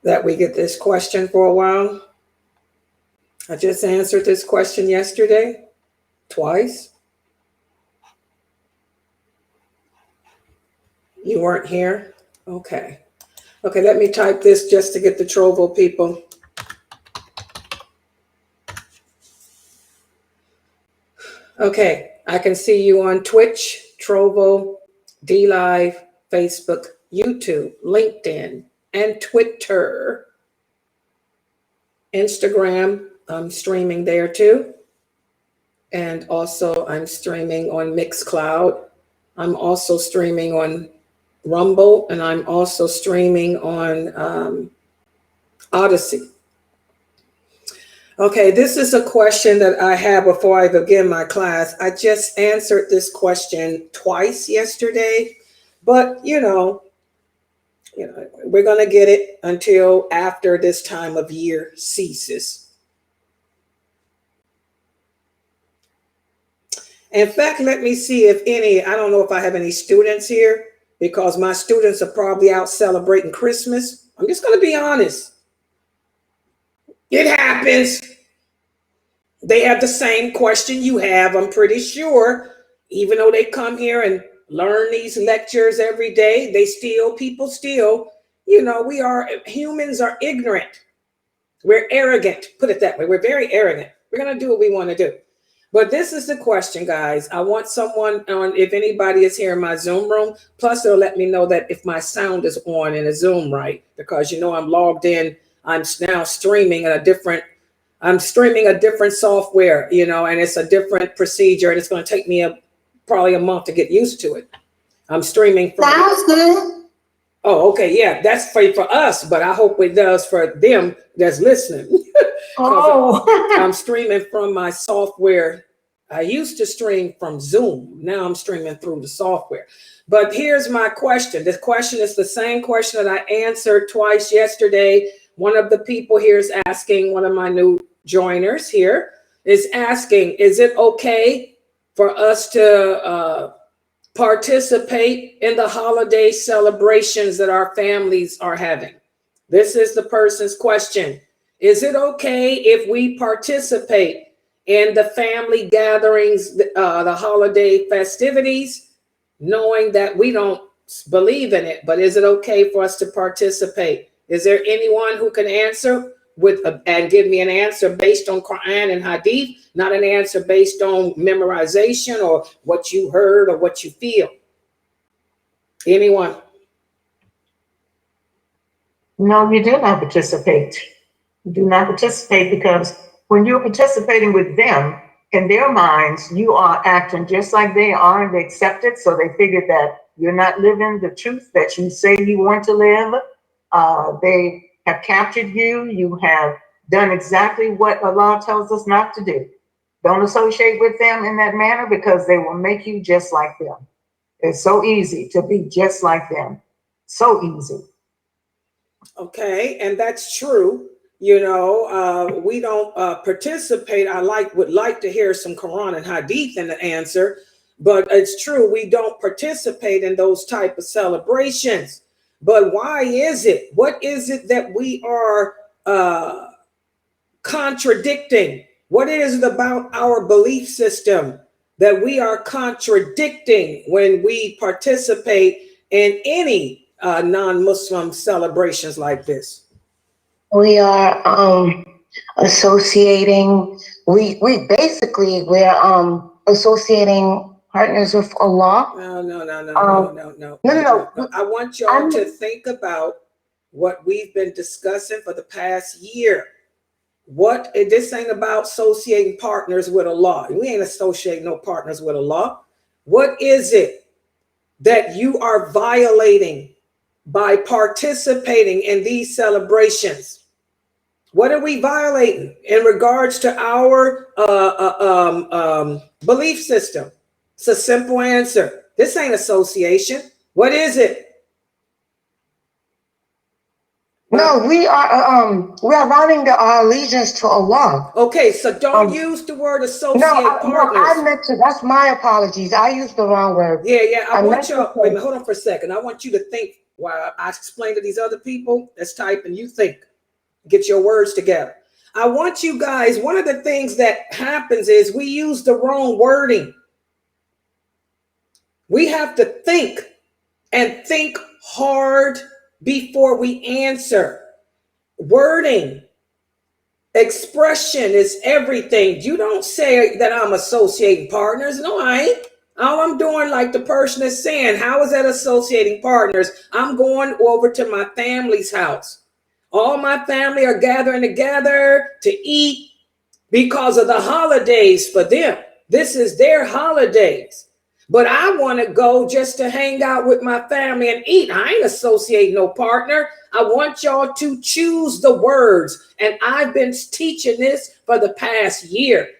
that we get this question for a while. I just answered this question yesterday, twice. You weren't here? Okay. Okay, let me type this just to get the Trovo people. Okay, I can see you on Twitch, Trovo, DLive, Facebook, YouTube, LinkedIn, and Twitter. Instagram, I'm streaming there too. And also I'm streaming on Mixcloud. I'm also streaming on Rumble, and I'm also streaming on Odyssey. Okay, this is a question that I have before I begin my class. I just answered this question twice yesterday, but you know, we're going to get it until after this time of year ceases. In fact, let me see if I don't know if I have any students here, because my students are probably out celebrating Christmas. I'm just going to be honest. It happens. They have the same question you have, I'm pretty sure. Even though they come here and learn these lectures every day, people still, humans are ignorant. We're arrogant, put it that way. We're very arrogant. We're going to do what we want to do. But this is the question, guys. I want someone on, if anybody is here in my Zoom room, plus they'll let me know that if my sound is on in a Zoom, right? Because, I'm logged in. I'm now streaming a different software, and it's a different procedure, and it's going to take me probably a month to get used to it. I'm streaming from. Sounds good. Oh, okay. Yeah, that's for us, but I hope it does for them that's listening. Oh. I'm streaming from my software. I used to stream from Zoom. Now I'm streaming through the software. But here's my question. This question is the same question that I answered twice yesterday. One of the people here is asking, one of my new joiners here is asking, is it okay for us to participate in the holiday celebrations that our families are having? This is the person's question. Is it okay if we participate in the family gatherings, the holiday festivities, knowing that we don't believe in it, but is it okay for us to participate? Is there anyone who can answer and give me an answer based on Quran and Hadith, not an answer based on memorization or what you heard or what you feel? Anyone? No, you do not participate. You do not participate, because when you're participating with them, in their minds, you are acting just like they are, and they accept it. So they figure that you're not living the truth that you say you want to live. They have captured you. You have done exactly what Allah tells us not to do. Don't associate with them in that manner, because they will make you just like them. It's so easy to be just like them. So easy. Okay, and that's true. We don't participate. Would like to hear some Quran and Hadith in the answer, but it's true, we don't participate in those type of celebrations. But why is it? What is it that we are contradicting? What is it about our belief system that we are contradicting when we participate in any non-Muslim celebrations like this? We are associating. We're associating partners with Allah. No. I want y'all to think about what we've been discussing for the past year. This ain't about associating partners with Allah. We ain't associating no partners with Allah. What is it that you are violating by participating in these celebrations? What are we violating in regards to our belief system? It's a simple answer. This ain't association. What is it? No, we are running our allegiance to Allah. Okay, so don't use the word associate partners. No, I meant to. That's my apologies. I used the wrong word. Yeah. I want y'all. Wait a minute, hold on for a second. I want you to think while I explain to these other people that's typing, you think, get your words together. I want you guys, one of the things that happens is we use the wrong wording. We have to think and think hard before we answer. Wording, expression is everything. You don't say that I'm associating partners. No, I ain't. All I'm doing, like the person is saying, how is that associating partners? I'm going over to my family's house. All my family are gathering together to eat because of the holidays for them. This is their holidays. But I want to go just to hang out with my family and eat. I ain't associating no partner. I want y'all to choose the words. And I've been teaching this for the past year.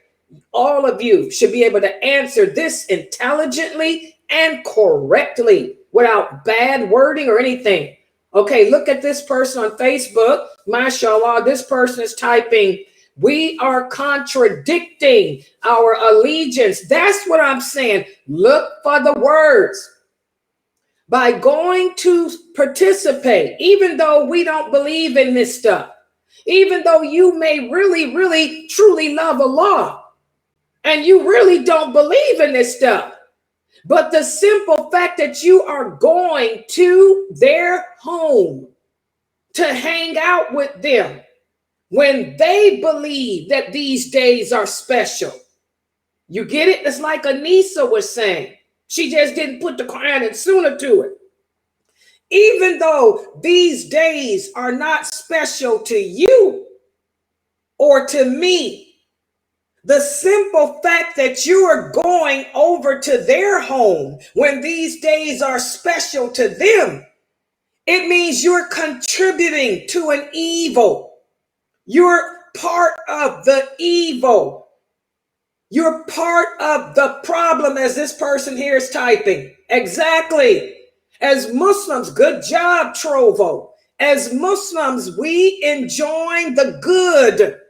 All of you should be able to answer this intelligently and correctly without bad wording or anything. Okay, look at this person on Facebook. MashaAllah, this person is typing, we are contradicting our allegiance. That's what I'm saying. Look for the words. By going to participate, even though we don't believe in this stuff, even though you may really, really, truly love Allah, and you really don't believe in this stuff, but the simple fact that you are going to their home to hang out with them, when they believe that these days are special. You get it? It's like Anissa was saying. She just didn't put the Quran and Sunnah to it. Even though these days are not special to you or to me, the simple fact that you are going over to their home when these days are special to them, it means you're contributing to an evil. You're part of the evil. You're part of the problem, as this person here is typing. Exactly. As Muslims, good job, Trovo. As Muslims, we enjoy the good.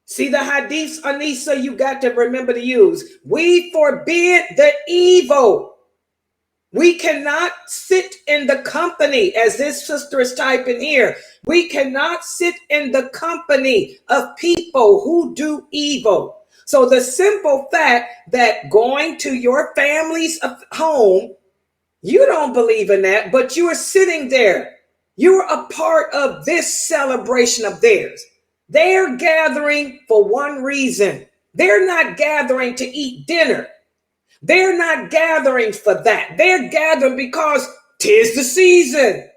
See the hadiths, Anissa, you got to remember to use. We forbid the evil. We cannot sit in the company, as this sister is typing here. We cannot sit in the company of people who do evil. So the simple fact that going to your family's home, you don't believe in that, but you are sitting there. You're a part of this celebration of theirs. They're gathering for one reason. They're not gathering to eat dinner. They're not gathering for that. They're gathering because 'tis the season.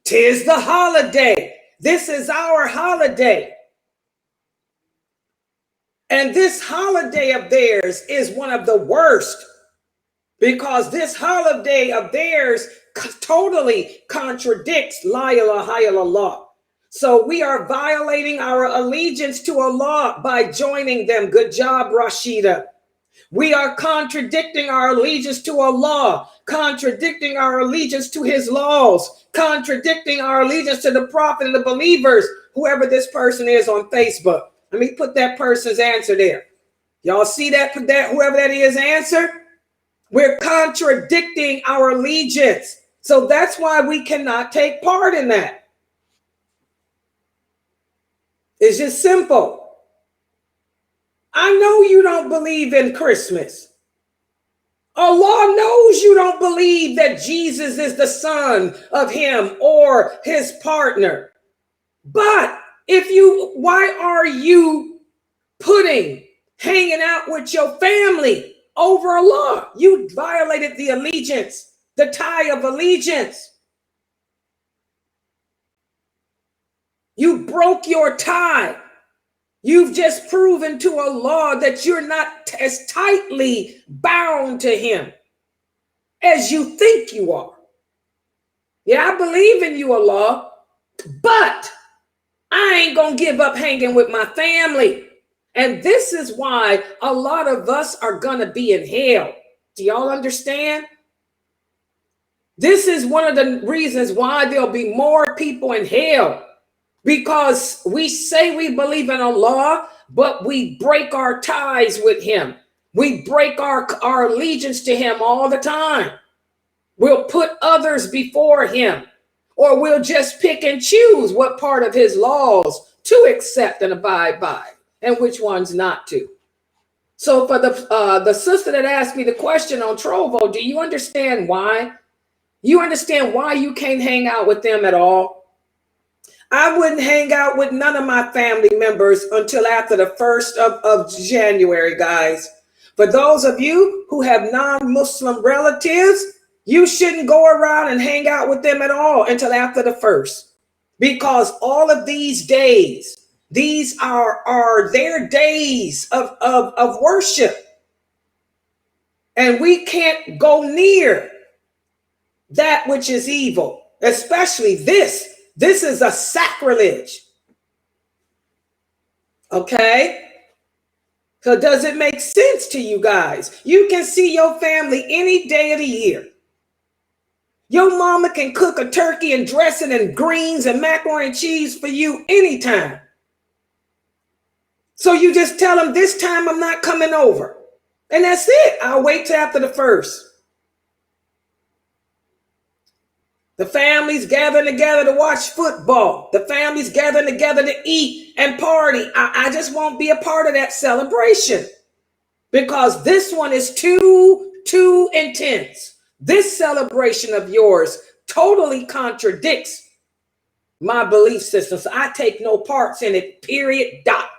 'Tis the holiday. This is our holiday. And this holiday of theirs is one of the worst, because this holiday of theirs totally contradicts La ilaha illallah. So we are violating our allegiance to Allah by joining them. Good job, Rashida. We are contradicting our allegiance to Allah, contradicting our allegiance to his laws, contradicting our allegiance to the prophet and the believers, whoever this person is on Facebook. Let me put that person's answer there. Y'all see that, whoever that is answer? We're contradicting our allegiance. So that's why we cannot take part in that. It's just simple. I know you don't believe in Christmas. Allah knows you don't believe that Jesus is the son of him or his partner. But why are you hanging out with your family over Allah? You violated the allegiance, the tie of allegiance. You broke your tie. You've just proven to Allah that you're not as tightly bound to him as you think you are. Yeah, I believe in you, Allah, but I ain't gonna give up hanging with my family. And this is why a lot of us are gonna be in hell. Do y'all understand? This is one of the reasons why there'll be more people in hell. Because we say we believe in Allah, but we break our ties with him. We break our allegiance to him all the time. will put others before him, or will just pick and choose what part of his laws to accept and abide by and which ones not to. So for the sister that asked me the question on Trovo, do you understand why? You understand why you can't hang out with them at all? I wouldn't hang out with none of my family members until after the 1st of January, guys. For those of you who have non-Muslim relatives, you shouldn't go around and hang out with them at all until after the 1st. Because all of these days, these are their days of worship. And we can't go near that which is evil, especially this. This is a sacrilege. Okay? So does it make sense to you guys? You can see your family any day of the year. Your mama can cook a turkey and dressing and greens and macaroni and cheese for you anytime. So you just tell them, this time I'm not coming over. And that's it. I'll wait till after the 1st. The families gathering together to watch football. The families gathering together to eat and party. I just won't be a part of that celebration because this one is too intense. This celebration of yours totally contradicts my belief system. So I take no parts in it, period, dot.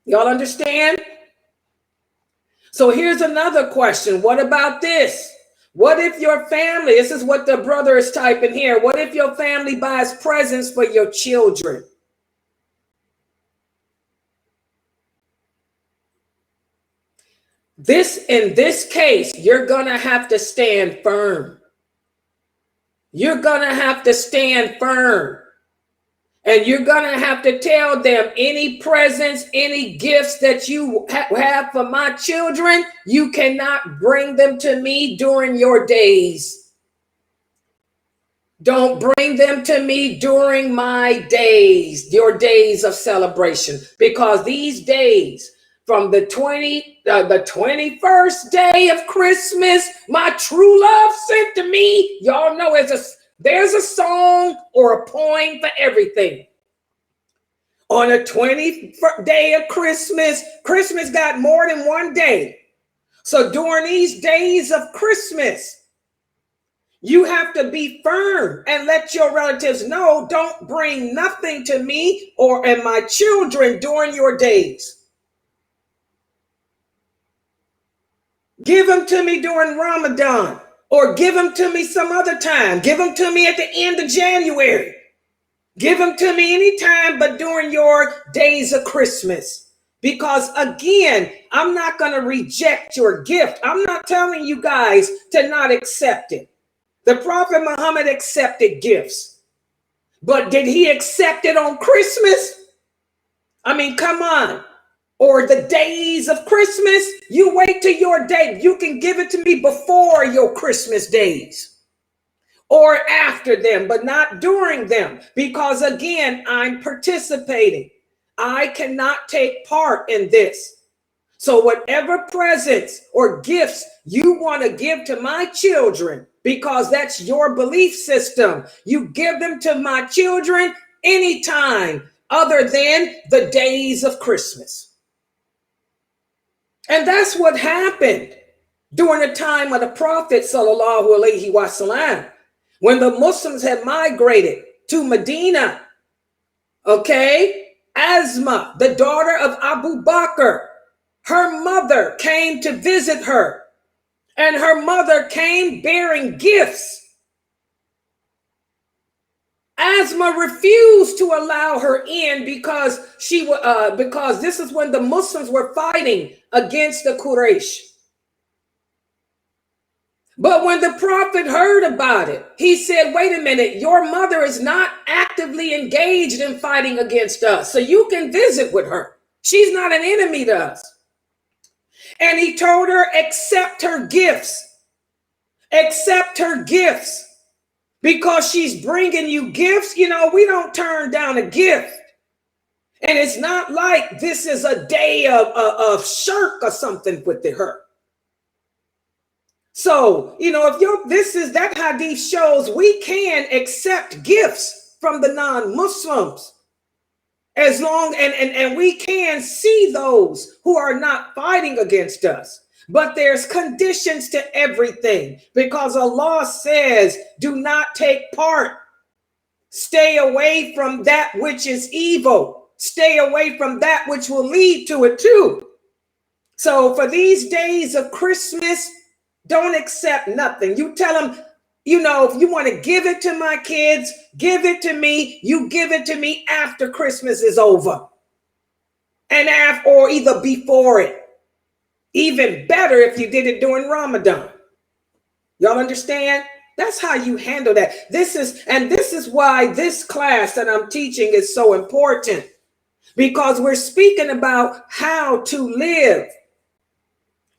Y'all understand? So here's another question. What about this? What if your family, this is what the brother is typing here. What if your family buys presents for your children? In this case, you're going to have to stand firm. You're going to have to stand firm. And you're going to have to tell them any presents, any gifts that you have for my children, you cannot bring them to me during your days. Don't bring them to me during my days, your days of celebration, because these days from the 21st day of Christmas, my true love sent to me. Y'all know there's a song or a poem for everything. On the 21st day of Christmas, Christmas got more than one day. So during these days of Christmas, you have to be firm and let your relatives know, don't bring nothing to me and my children during your days. Give them to me during Ramadan, or give them to me some other time. Give them to me at the end of January. Give them to me anytime but during your days of Christmas. Because again, I'm not going to reject your gift. I'm not telling you guys to not accept it. The Prophet Muhammad accepted gifts. But did he accept it on Christmas? I mean, come on. Or the days of Christmas? You wait till your day. You can give it to me before your Christmas days. Or after them, but not during them. Because again, I'm participating. I cannot take part in this. So whatever presents or gifts you want to give to my children, because that's your belief system, you give them to my children anytime other than the days of Christmas. And that's what happened during the time of the Prophet, sallallahu alaihi wasallam, when the Muslims had migrated to Medina. Okay, Asma, the daughter of Abu Bakr, her mother came to visit her, and her mother came bearing gifts. Asma refused to allow her in because because this is when the Muslims were fighting against the Quraysh. But when the Prophet heard about it, he said, wait a minute, your mother is not actively engaged in fighting against us, so you can visit with her. She's not an enemy to us. And he told her, accept her gifts. Accept her gifts. Because she's bringing you gifts. You know, we don't turn down a gift. And it's not like this is a day of shirk or something with her. So, if that hadith shows we can accept gifts from the non-Muslims as long and we can see those who are not fighting against us. But there's conditions to everything, because Allah says, do not take part. Stay away from that which is evil. Stay away from that which will lead to it too. So for these days of Christmas, don't accept nothing. You tell them, if you want to give it to my kids, give it to me. You give it to me after Christmas is over. Or either before it. Even better if you did it during Ramadan. Y'all understand? That's how you handle that. This is why this class that I'm teaching is so important. Because we're speaking about how to live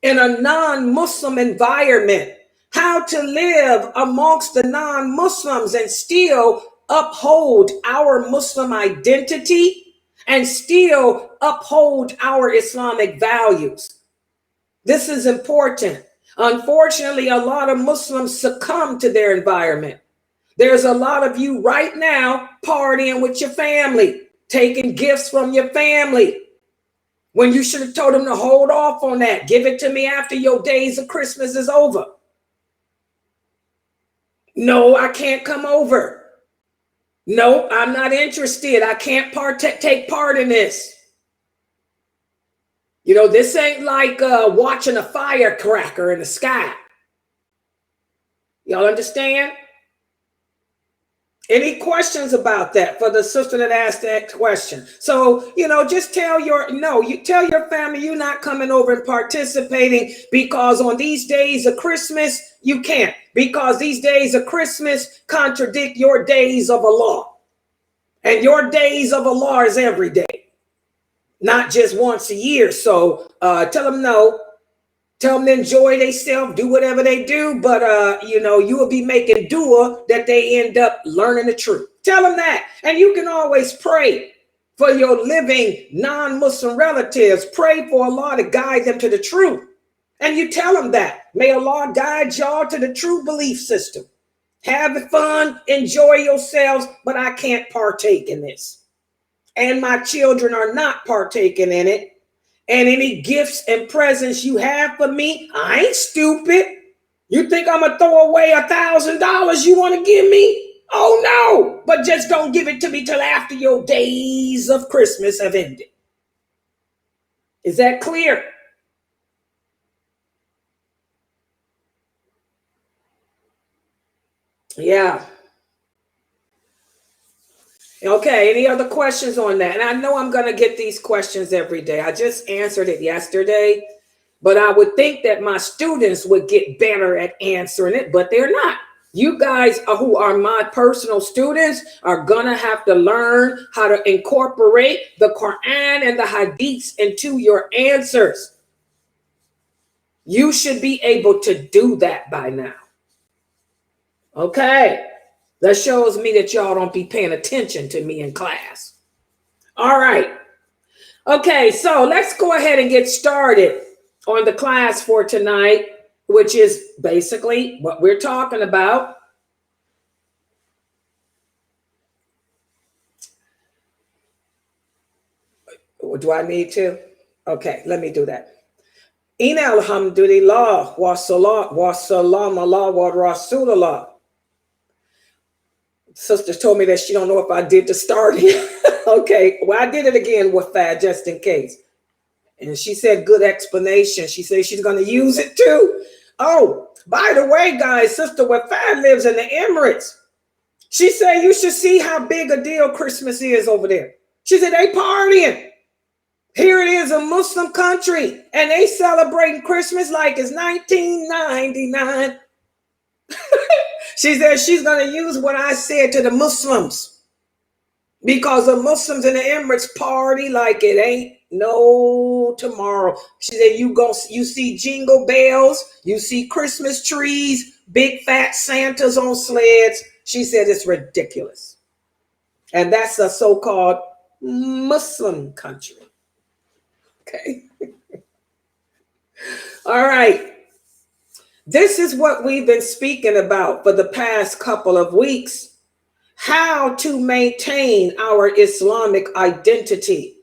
in a non-Muslim environment, how to live amongst the non-Muslims and still uphold our Muslim identity and still uphold our Islamic values. This is important. Unfortunately, a lot of Muslims succumb to their environment. There's a lot of you right now partying with your family, taking gifts from your family, when you should have told them to hold off on that. Give it to me after your days of Christmas is over. No, I can't come over. No, I'm not interested. I can't take part in this. This ain't like watching a firecracker in the sky. Y'all understand? Any questions about that for the sister that asked that question? So, just tell your family you're not coming over and participating, because on these days of Christmas, you can't, because these days of Christmas contradict your days of Allah. And your days of Allah is every day, not just once a year. So tell them no. Tell them to enjoy themselves, do whatever they do, but you will be making dua that they end up learning the truth. Tell them that. And you can always pray for your living non-Muslim relatives. Pray for Allah to guide them to the truth. And you tell them that. May Allah guide y'all to the true belief system. Have fun, enjoy yourselves, but I can't partake in this. And my children are not partaking in it. And any gifts and presents you have for me, I ain't stupid. You think I'm gonna throw away $1,000 you want to give me? Oh no, but just don't give it to me till after your days of Christmas have ended. Is that clear? Yeah. Okay, any other questions on that? And I know I'm going to get these questions every day. I just answered it yesterday, but I would think that my students would get better at answering it, but they're not. You guys who are my personal students are going to have to learn how to incorporate the Quran and the Hadiths into your answers. You should be able to do that by now. Okay. That shows me that y'all don't be paying attention to me in class. All right. Okay, so let's go ahead and get started on the class for tonight, which is basically what we're talking about. Do I need to? Okay, let me do that. Inna alhamdulillah wa salam ala wa rasulullah. Sister told me that she don't know if I did the starting. Okay, well, I did it again with that just in case. And she said, good explanation. She said she's going to use it too. Oh, by the way, guys, Sister Wafat lives in the Emirates. She said you should see how big a deal Christmas is over there. She said they partying. Here it is, a Muslim country, and they celebrating Christmas like it's 1999. She said she's going to use what I said to the Muslims, because the Muslims in the Emirates party like it ain't no tomorrow. She said you see jingle bells, you see Christmas trees, big fat Santas on sleds. She said it's ridiculous. And that's a so-called Muslim country. Okay. All right. This is what we've been speaking about for the past couple of weeks. How to maintain our Islamic identity,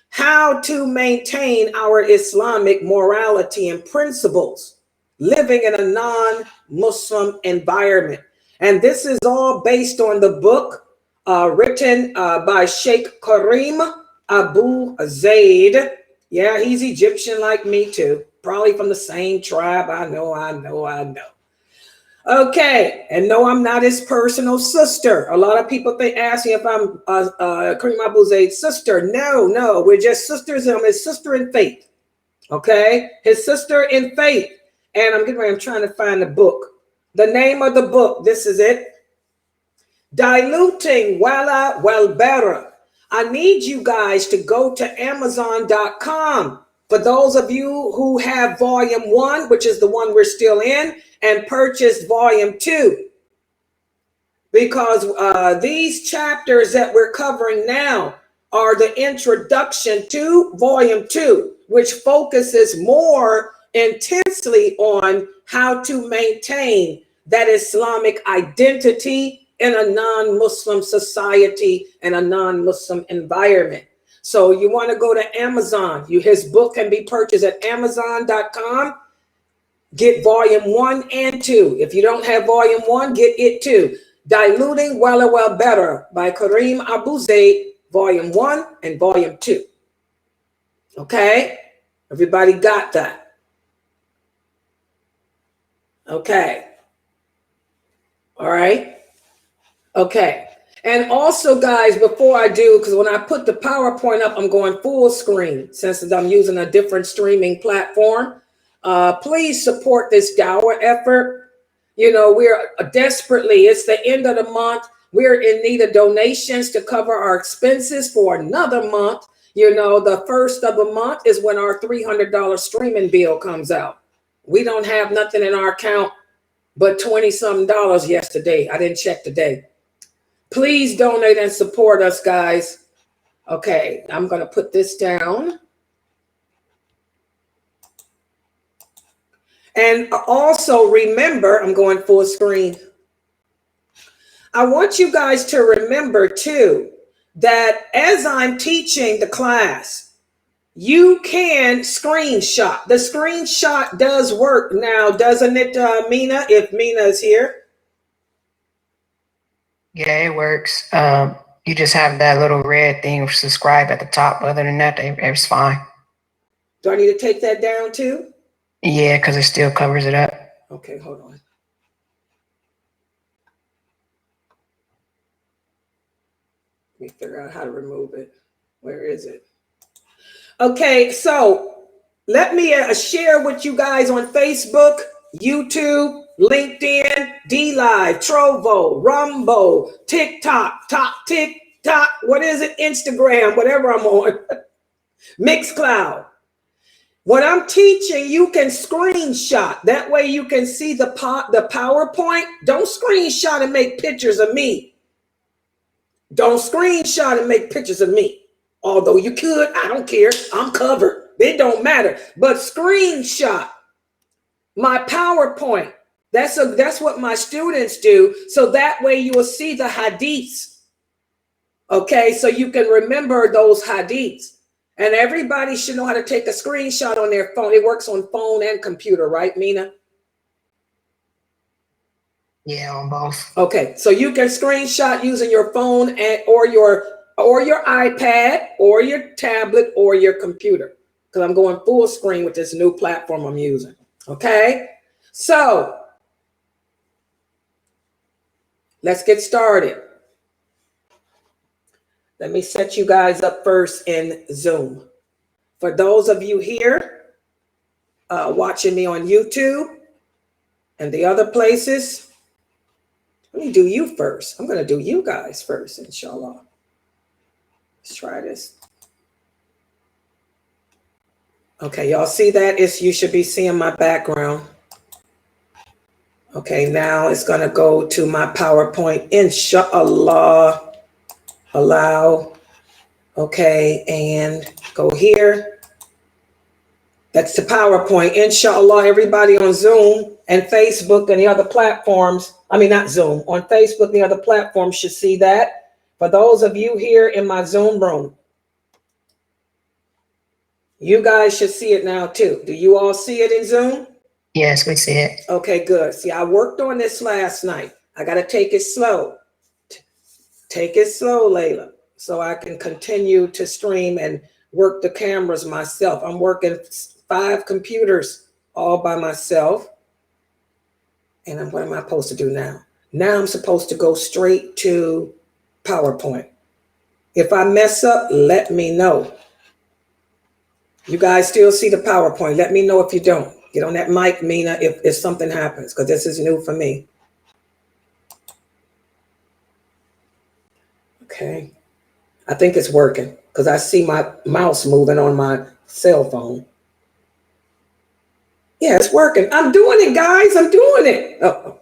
how to maintain our Islamic morality and principles, living in a non-Muslim environment. And this is all based on the book written by Sheikh Karim Abu Zaid. Yeah, he's Egyptian like me too. Probably from the same tribe. I know. Okay, and no, I'm not his personal sister. A lot of people ask me if I'm Kareem Abu Zaid's sister. No, we're just sisters. I'm his sister in faith. Okay, his sister in faith. And I'm trying to find the book. The name of the book, this is it. Diluting Wala Wal Bara. I need you guys to go to Amazon.com. For those of you who have volume 1, which is the one we're still in, and purchased volume 2. Because these chapters that we're covering now are the introduction to volume 2, which focuses more intensely on how to maintain that Islamic identity in a non-Muslim society and a non-Muslim environment. So you want to go to Amazon. His book can be purchased at Amazon.com. Get volume 1 and 2. If you don't have volume 1, get it too. Diluting Wala Wal Bara by Kareem Abu Zaid, volume 1 and volume 2. Okay? Everybody got that? Okay. All right. Okay. And also, guys, before I do, because when I put the PowerPoint up, I'm going full screen since I'm using a different streaming platform. Please support this dawah effort. You know, we're desperately, it's the end of the month. We're in need of donations to cover our expenses for another month. You know, the first of the month is when our $300 streaming bill comes out. We don't have nothing in our account but $20-something yesterday. I didn't check today. Please donate and support us, guys. Okay, I'm going to put this down. And also remember, I'm going full screen. I want you guys to remember too, that as I'm teaching the class, you can screenshot. The screenshot does work now, doesn't it, Mina, if Mina is here? Yeah, it works. You just have that little red thing, subscribe at the top. Other than that, it's fine. Do I need to take that down too? Yeah, because it still covers it up. Okay, hold on. Let me figure out how to remove it. Where is it? Okay, so let me share with you guys on Facebook, YouTube, LinkedIn, DLive, Trovo, Rumbo, TikTok, what is it? Instagram, whatever I'm on. Mixcloud. What I'm teaching, you can screenshot. That way you can see the PowerPoint. Don't screenshot and make pictures of me. Don't screenshot and make pictures of me. Although you could, I don't care. I'm covered. It don't matter. But screenshot my PowerPoint. That's what my students do. So that way you will see the hadiths. Okay, so you can remember those hadiths. And everybody should know how to take a screenshot on their phone. It works on phone and computer, right, Mina? Yeah, on both. Okay, so you can screenshot using your phone or your iPad or your tablet or your computer. Because I'm going full screen with this new platform I'm using. Okay, so let's get started. Let me set you guys up first in Zoom. For those of you here watching me on YouTube and the other places, let me do you first. I'm going to do you guys first, inshallah. Let's try this. Okay, y'all see that? You should be seeing my background. Okay, now it's going to go to my PowerPoint, inshallah. Allow. Okay, and go here. That's the PowerPoint. Inshallah, everybody on Zoom and Facebook and the other platforms, I mean, not Zoom, on Facebook and the other platforms should see that. For those of you here in my Zoom room, you guys should see it now too. Do you all see it in Zoom? Yes, we see it. Okay, good. See, I worked on this last night. I got to take it slow. Take it slow, Layla, so I can continue to stream and work the cameras myself. I'm working 5 computers all by myself. And what am I supposed to do now? Now I'm supposed to go straight to PowerPoint. If I mess up, let me know. You guys still see the PowerPoint. Let me know if you don't. Get on that mic, Mina, if something happens, because this is new for me. Okay. I think it's working because I see my mouse moving on my cell phone. Yeah, it's working. I'm doing it, guys. I'm doing it. Uh-oh.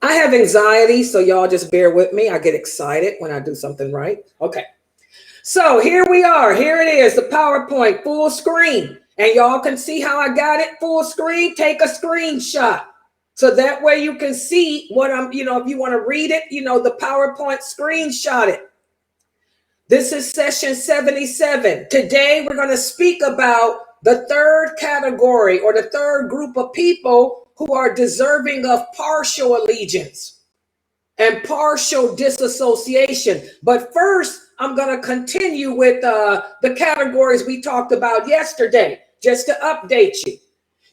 I have anxiety, so y'all just bear with me. I get excited when I do something right. Okay. So here we are. Here it is, the PowerPoint full screen. And y'all can see how I got it full screen. Take a screenshot. So that way you can see what I'm, if you want to read it, the PowerPoint, screenshot it. This is session 77. Today we're going to speak about the third category or the third group of people who are deserving of partial allegiance and partial disassociation. But first, I'm going to continue with the categories we talked about yesterday, just to update you.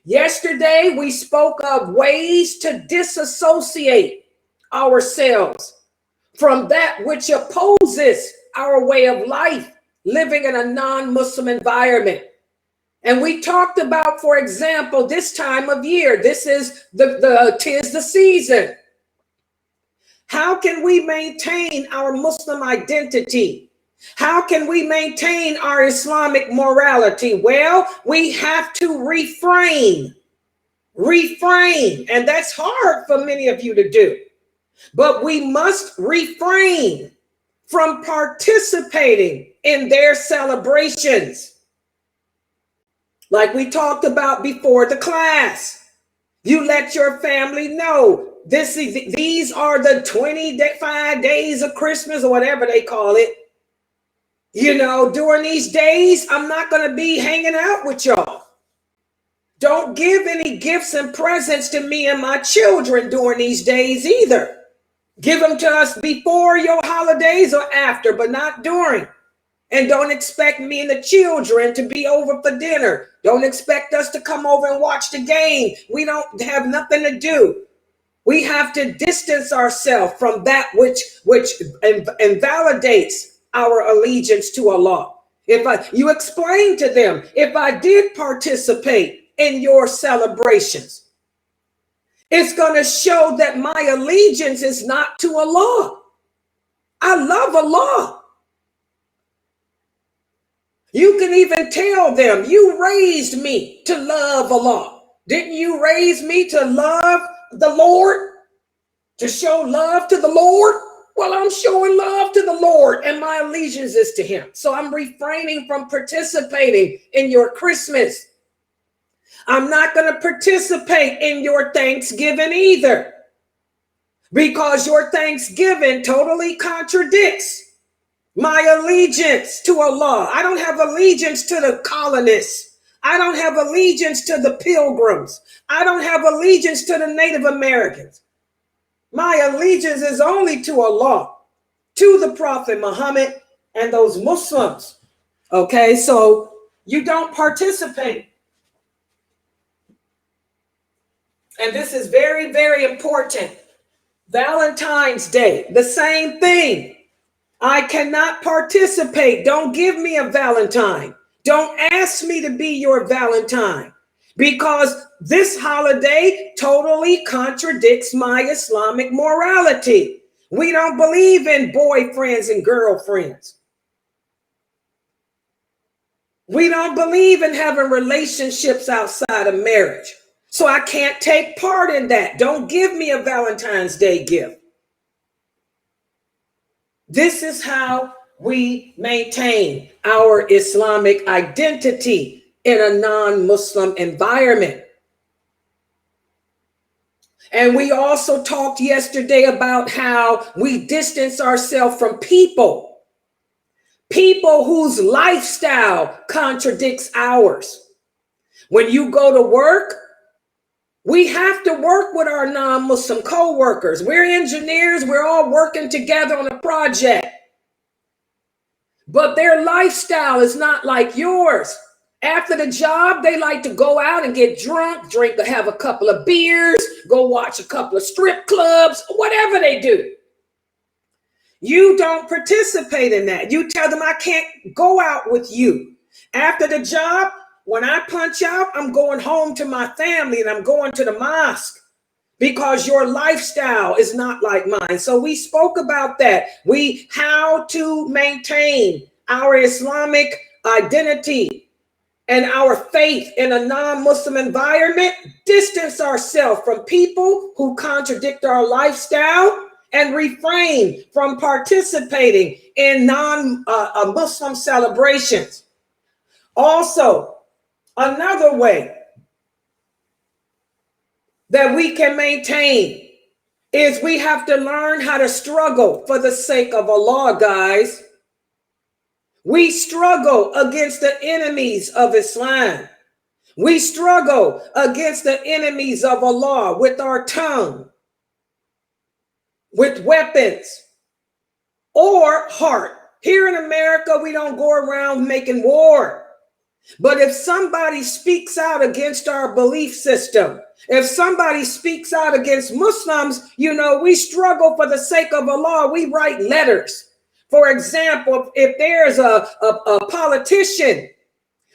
Yesterday, we spoke of ways to disassociate ourselves from that which opposes our way of life, living in a non-Muslim environment. And we talked about, for example, this time of year, this is tis the season. How can we maintain our Muslim identity? How can we maintain our Islamic morality? Well, we have to refrain. And that's hard for many of you to do. But we must refrain from participating in their celebrations. Like we talked about before the class. You let your family know these are the 25 days of Christmas or whatever they call it. During these days, I'm not going to be hanging out with y'all. Don't give any gifts and presents to me and my children during these days either. Give them to us before your holidays or after, but not during. And don't expect me and the children to be over for dinner. Don't expect us to come over and watch the game. We don't have nothing to do. We have to distance ourselves from that which invalidates our allegiance to Allah. You explain to them, if I did participate in your celebrations, it's going to show that my allegiance is not to Allah. I love Allah. You can even tell them, you raised me to love Allah. Didn't you raise me to love the Lord? To show love to the Lord? Well, I'm showing love to the Lord and my allegiance is to him. So I'm refraining from participating in your Christmas. I'm not going to participate in your Thanksgiving either, because your Thanksgiving totally contradicts my allegiance to Allah. I don't have allegiance to the colonists. I don't have allegiance to the pilgrims. I don't have allegiance to the Native Americans. My allegiance is only to Allah, to the Prophet Muhammad and those Muslims. Okay, so you don't participate. And this is very, very important. Valentine's Day, the same thing. I cannot participate. Don't give me a Valentine. Don't ask me to be your Valentine, because this holiday totally contradicts my Islamic morality. We don't believe in boyfriends and girlfriends. We don't believe in having relationships outside of marriage. So I can't take part in that. Don't give me a Valentine's Day gift. This is how we maintain our Islamic identity in a non-Muslim environment. And we also talked yesterday about how we distance ourselves from people whose lifestyle contradicts ours. When you go to work, we have to work with our non-Muslim co-workers. We're engineers. We're all working together on a project. But their lifestyle is not like yours. After the job, they like to go out and get drunk, have a couple of beers, go watch a couple of strip clubs, whatever they do. You don't participate in that. You tell them, I can't go out with you. After the job, when I punch out, I'm going home to my family and I'm going to the mosque because your lifestyle is not like mine. So we spoke about that. How to maintain our Islamic identity and our faith in a non-Muslim environment, distance ourselves from people who contradict our lifestyle, and refrain from participating in non-Muslim celebrations. Also, another way that we can maintain is we have to learn how to struggle for the sake of Allah, guys. We struggle against the enemies of Islam. We struggle against the enemies of Allah with our tongue, with weapons, or heart. Here in America, we don't go around making war. But if somebody speaks out against our belief system, if somebody speaks out against Muslims, we struggle for the sake of Allah. We write letters. For example, if there's a politician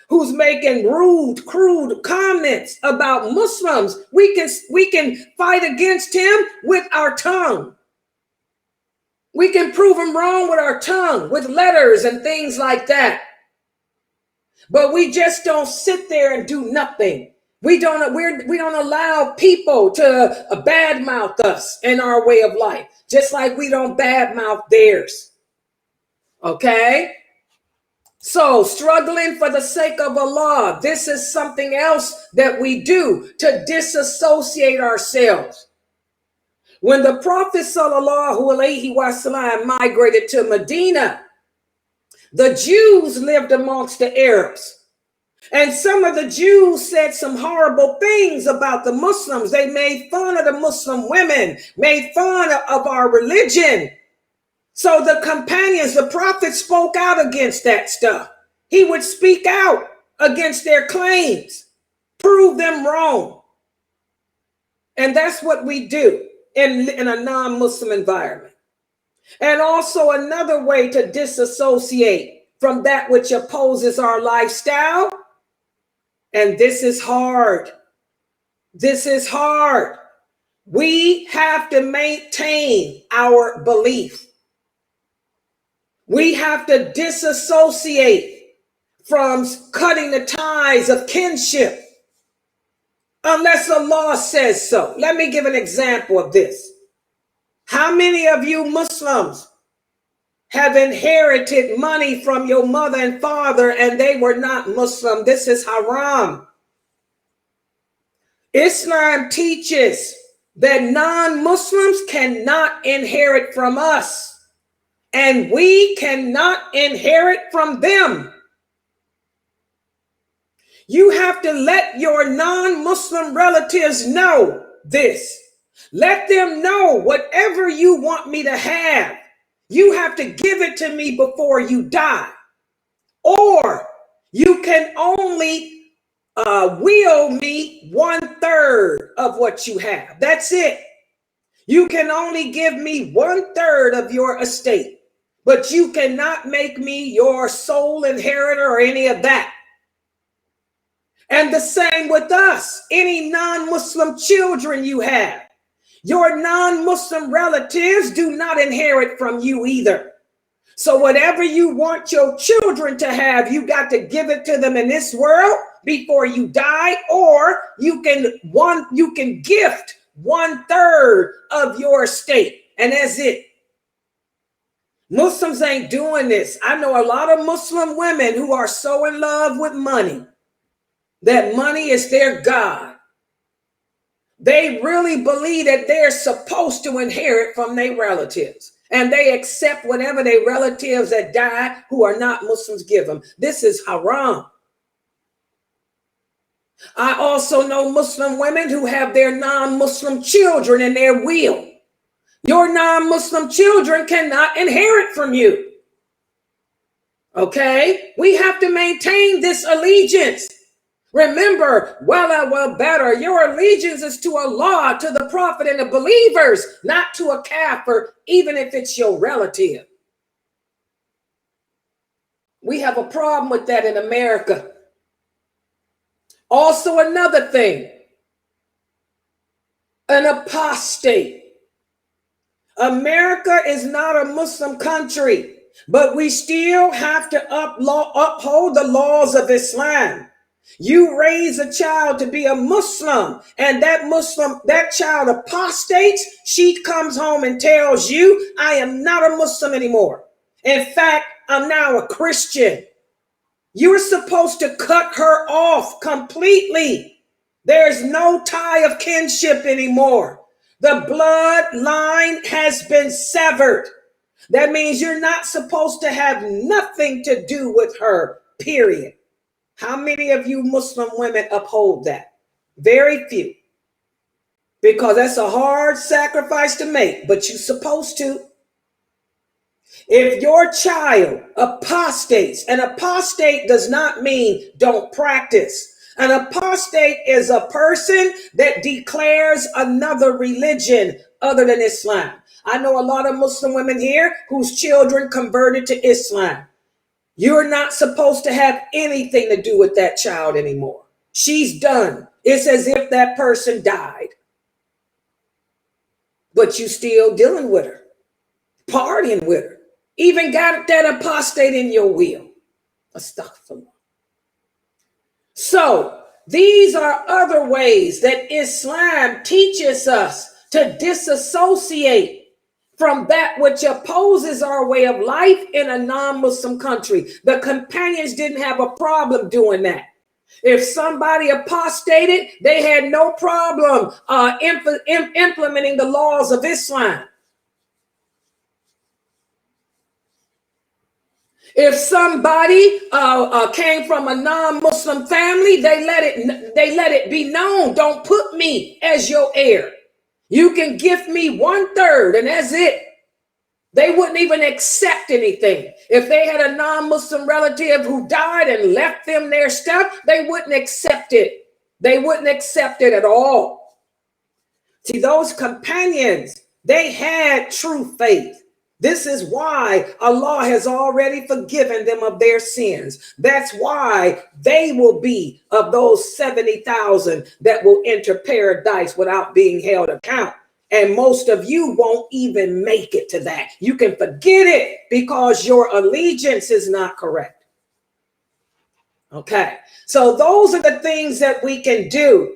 who's making rude, crude comments about Muslims, we can fight against him with our tongue. We can prove him wrong with our tongue, with letters and things like that. But we just don't sit there and do nothing. We don't allow people to badmouth us in our way of life, just like we don't badmouth theirs. Okay? So struggling for the sake of Allah, this is something else that we do to disassociate ourselves. When the Prophet ﷺ migrated to Medina, the Jews lived amongst the Arabs. And some of the Jews said some horrible things about the Muslims. They made fun of the Muslim women, made fun of our religion. So the companions, the Prophet spoke out against that stuff. He would speak out against their claims, prove them wrong. And that's what we do in a non-Muslim environment. And also another way to disassociate from that which opposes our lifestyle. And this is hard. This is hard. We have to maintain our belief. We have to disassociate from cutting the ties of kinship unless Allah says so. Let me give an example of this. How many of you Muslims have inherited money from your mother and father and they were not Muslim? This is haram. Islam teaches that non-Muslims cannot inherit from us. And we cannot inherit from them. You have to let your non-Muslim relatives know this. Let them know whatever you want me to have, you have to give it to me before you die. Or you can only will me 1/3 of what you have. That's it. You can only give me 1/3 of your estate. But you cannot make me your sole inheritor or any of that. And the same with us. Any non-Muslim children you have, your non-Muslim relatives do not inherit from you either. So whatever you want your children to have, you got to give it to them in this world before you die, or you can gift 1/3 of your estate, and that's it. Muslims ain't doing this. I know a lot of Muslim women who are so in love with money that money is their God. They really believe that they're supposed to inherit from their relatives, and they accept whatever their relatives that die who are not Muslims give them. This is haram. I also know Muslim women who have their non-Muslim children in their will. Your non-Muslim children cannot inherit from you. Okay? We have to maintain this allegiance. Remember, well, better, your allegiance is to Allah, to the Prophet and the believers, not to a kafir, even if it's your relative. We have a problem with that in America. Also, another thing, an apostate. America is not a Muslim country, but we still have to uphold the laws of Islam. You raise a child to be a Muslim, and that child apostates. She comes home and tells you, I am not a Muslim anymore. In fact, I'm now a Christian. You're supposed to cut her off completely. There's no tie of kinship anymore. The bloodline has been severed. That means you're not supposed to have nothing to do with her, period. How many of you Muslim women uphold that? Very few. Because that's a hard sacrifice to make, but you're supposed to. If your child apostates, an apostate does not mean don't practice. An apostate is a person that declares another religion other than Islam. I know a lot of Muslim women here whose children converted to Islam. You're not supposed to have anything to do with that child anymore. She's done. It's as if that person died. But you still dealing with her, partying with her. Even got that apostate in your will. Astaghfirullah. So these are other ways that Islam teaches us to disassociate from that which opposes our way of life in a non-Muslim country. The companions didn't have a problem doing that. If somebody apostated, they had no problem implementing the laws of Islam. If somebody came from a non-Muslim family, they let it be known. Don't put me as your heir. You can gift me 1/3, and that's it. They wouldn't even accept anything. If they had a non-Muslim relative who died and left them their stuff, they wouldn't accept it. They wouldn't accept it at all. See, those companions, they had true faith. This is why Allah has already forgiven them of their sins. That's why they will be of those 70,000 that will enter paradise without being held account. And most of you won't even make it to that. You can forget it because your allegiance is not correct. Okay, so those are the things that we can do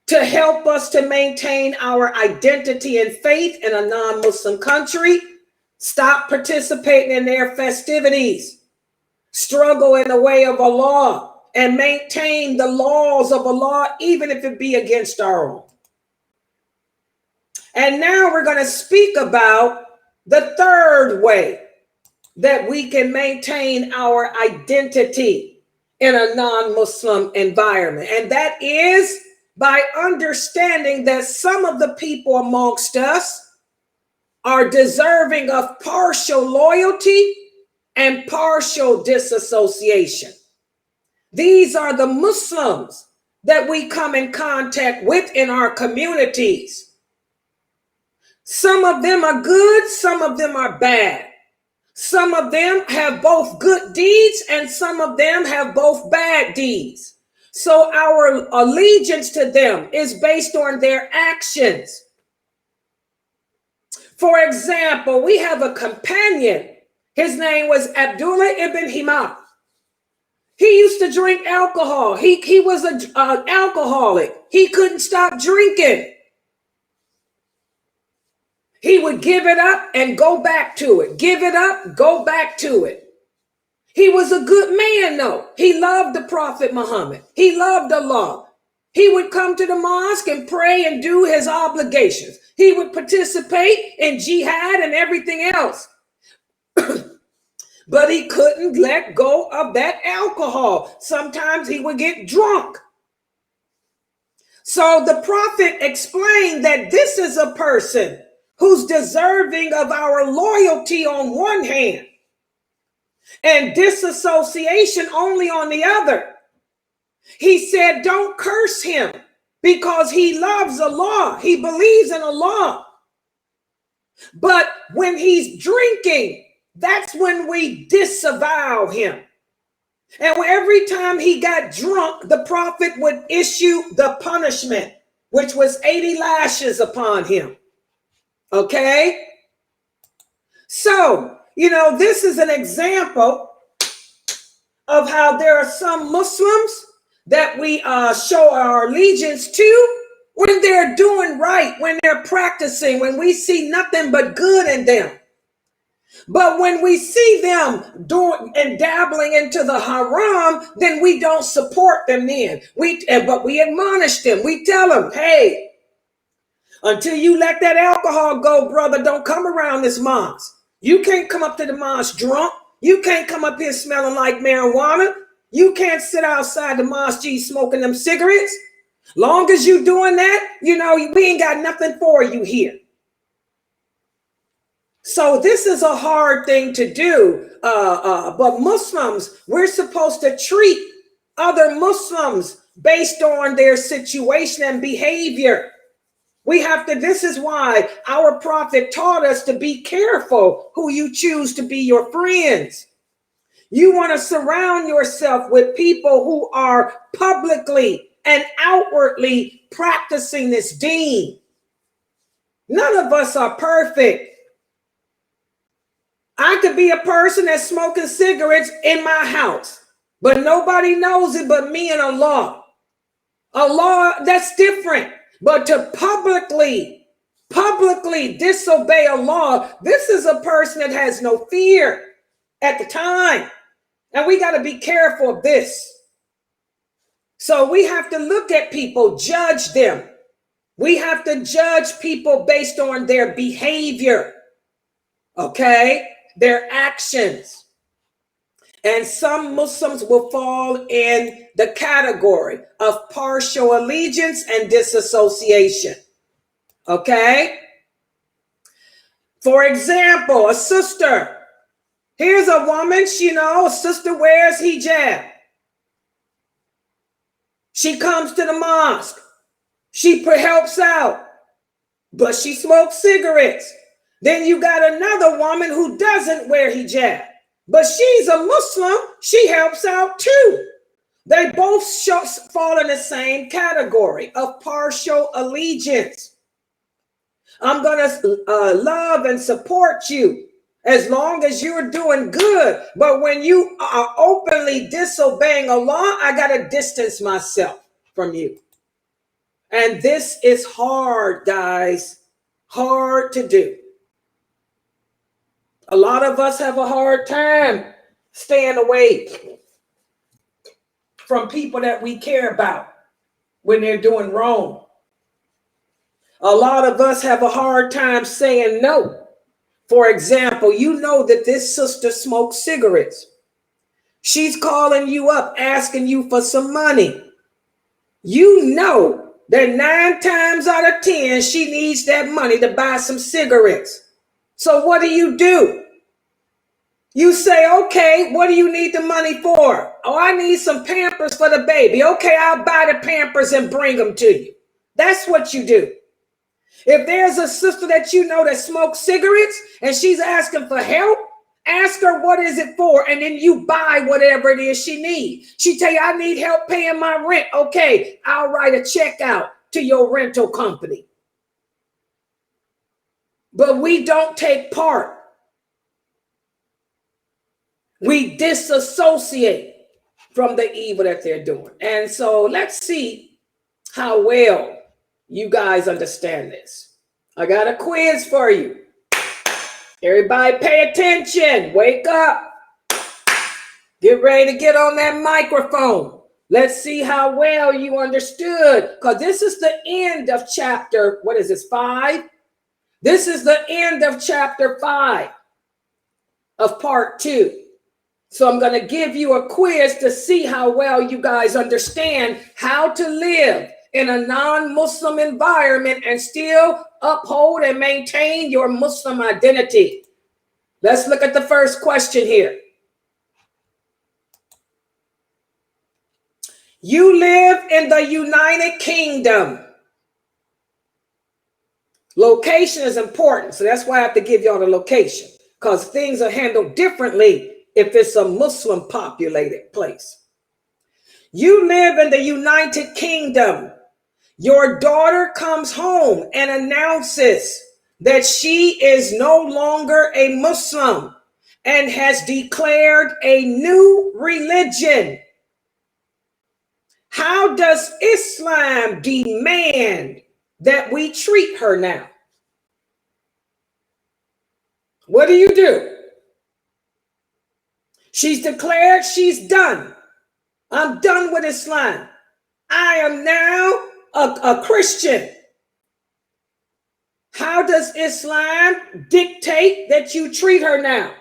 to help us to maintain our identity and faith in a non-Muslim country. Stop participating in their festivities. Struggle in the way of Allah and maintain the laws of Allah, even if it be against our own. And now we're going to speak about the third way that we can maintain our identity in a non-Muslim environment. And that is by understanding that some of the people amongst us are deserving of partial loyalty and partial disassociation. These are the Muslims that we come in contact with in our communities. Some of them are good, some of them are bad. Some of them have both good deeds and some of them have both bad deeds. So our allegiance to them is based on their actions. For example, we have a companion. His name was Abdullah ibn Himar. He used to drink alcohol. He was an alcoholic. He couldn't stop drinking. He would give it up and go back to it. Give it up, go back to it. He was a good man, though. He loved the Prophet Muhammad. He loved Allah. He would come to the mosque and pray and do his obligations. He would participate in jihad and everything else. But he couldn't let go of that alcohol. Sometimes he would get drunk. So the prophet explained that this is a person who's deserving of our loyalty on one hand and disassociation only on the other. He said, don't curse him because he loves Allah. He believes in Allah. But when he's drinking, that's when we disavow him. And every time he got drunk, the prophet would issue the punishment, which was 80 lashes upon him. Okay? So, this is an example of how there are some Muslims that we show our allegiance to when they're doing right, when they're practicing, when we see nothing but good in them. But when we see them doing and dabbling into the haram, then we don't support them then. But we admonish them. We tell them, hey, until you let that alcohol go, brother, don't come around this mosque. You can't come up to the mosque drunk. You can't come up here smelling like marijuana. You can't sit outside the mosque smoking them cigarettes. Long as you doing that, we ain't got nothing for you here. So this is a hard thing to do. But Muslims, we're supposed to treat other Muslims based on their situation and behavior. This is why our prophet taught us to be careful who you choose to be your friends. You want to surround yourself with people who are publicly and outwardly practicing this deen. None of us are perfect. I could be a person that's smoking cigarettes in my house, but nobody knows it but me and Allah. Allah, that's different. But to publicly disobey Allah, this is a person that has no fear at the time. And we got to be careful of this. So we have to look at people, judge them. We have to judge people based on their behavior, okay? Their actions. And some Muslims will fall in the category of partial allegiance and disassociation. Okay? For example, a sister. Here's a woman, a sister wears hijab. She comes to the mosque. She helps out, but she smokes cigarettes. Then you got another woman who doesn't wear hijab, but she's a Muslim. She helps out too. They both fall in the same category of partial allegiance. I'm going to love and support you as long as you're doing good. But when you are openly disobeying Allah, I got to distance myself from you. And this is hard, guys. Hard to do. A lot of us have a hard time staying away from people that we care about when they're doing wrong. A lot of us have a hard time saying no. For example, you know that this sister smokes cigarettes. She's calling you up, asking you for some money. You know that 9 times out of 10, she needs that money to buy some cigarettes. So what do? You say, okay, what do you need the money for? Oh, I need some Pampers for the baby. Okay, I'll buy the Pampers and bring them to you. That's what you do. If there's a sister that you know that smokes cigarettes and she's asking for help, ask her what is it for, and then you buy whatever it is she needs. She tell you, I need help paying my rent. Okay, I'll write a check out to your rental company. But we don't take part. We disassociate from the evil that they're doing. And so let's see how well you guys understand this. I got a quiz for you. Everybody pay attention. Wake up. Get ready to get on that microphone. Let's see how well you understood, because this is the end of chapter, what is this, 5? This is the end of chapter 5 of part 2. So I'm going to give you a quiz to see how well you guys understand how to live in a non-Muslim environment and still uphold and maintain your Muslim identity. Let's look at the first question here. You live in the United Kingdom. Location is important, so that's why I have to give y'all the location, because things are handled differently if it's a Muslim populated place. You live in the United Kingdom. Your daughter comes home and announces that she is no longer a Muslim and has declared a new religion. How does Islam demand that we treat her now? What do? She's declared she's done. I'm done with Islam. I am now a Christian. How does Islam dictate that you treat her now?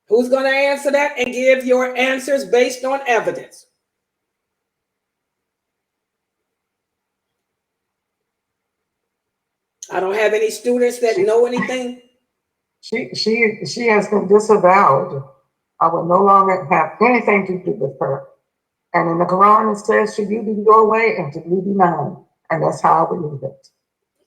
Who's going to answer that and give your answers based on evidence? I don't have any students that know anything. She has been disavowed. I will no longer have anything to do with her. And in the Quran it says, "To you be your way and to me be mine." And that's how I believe it.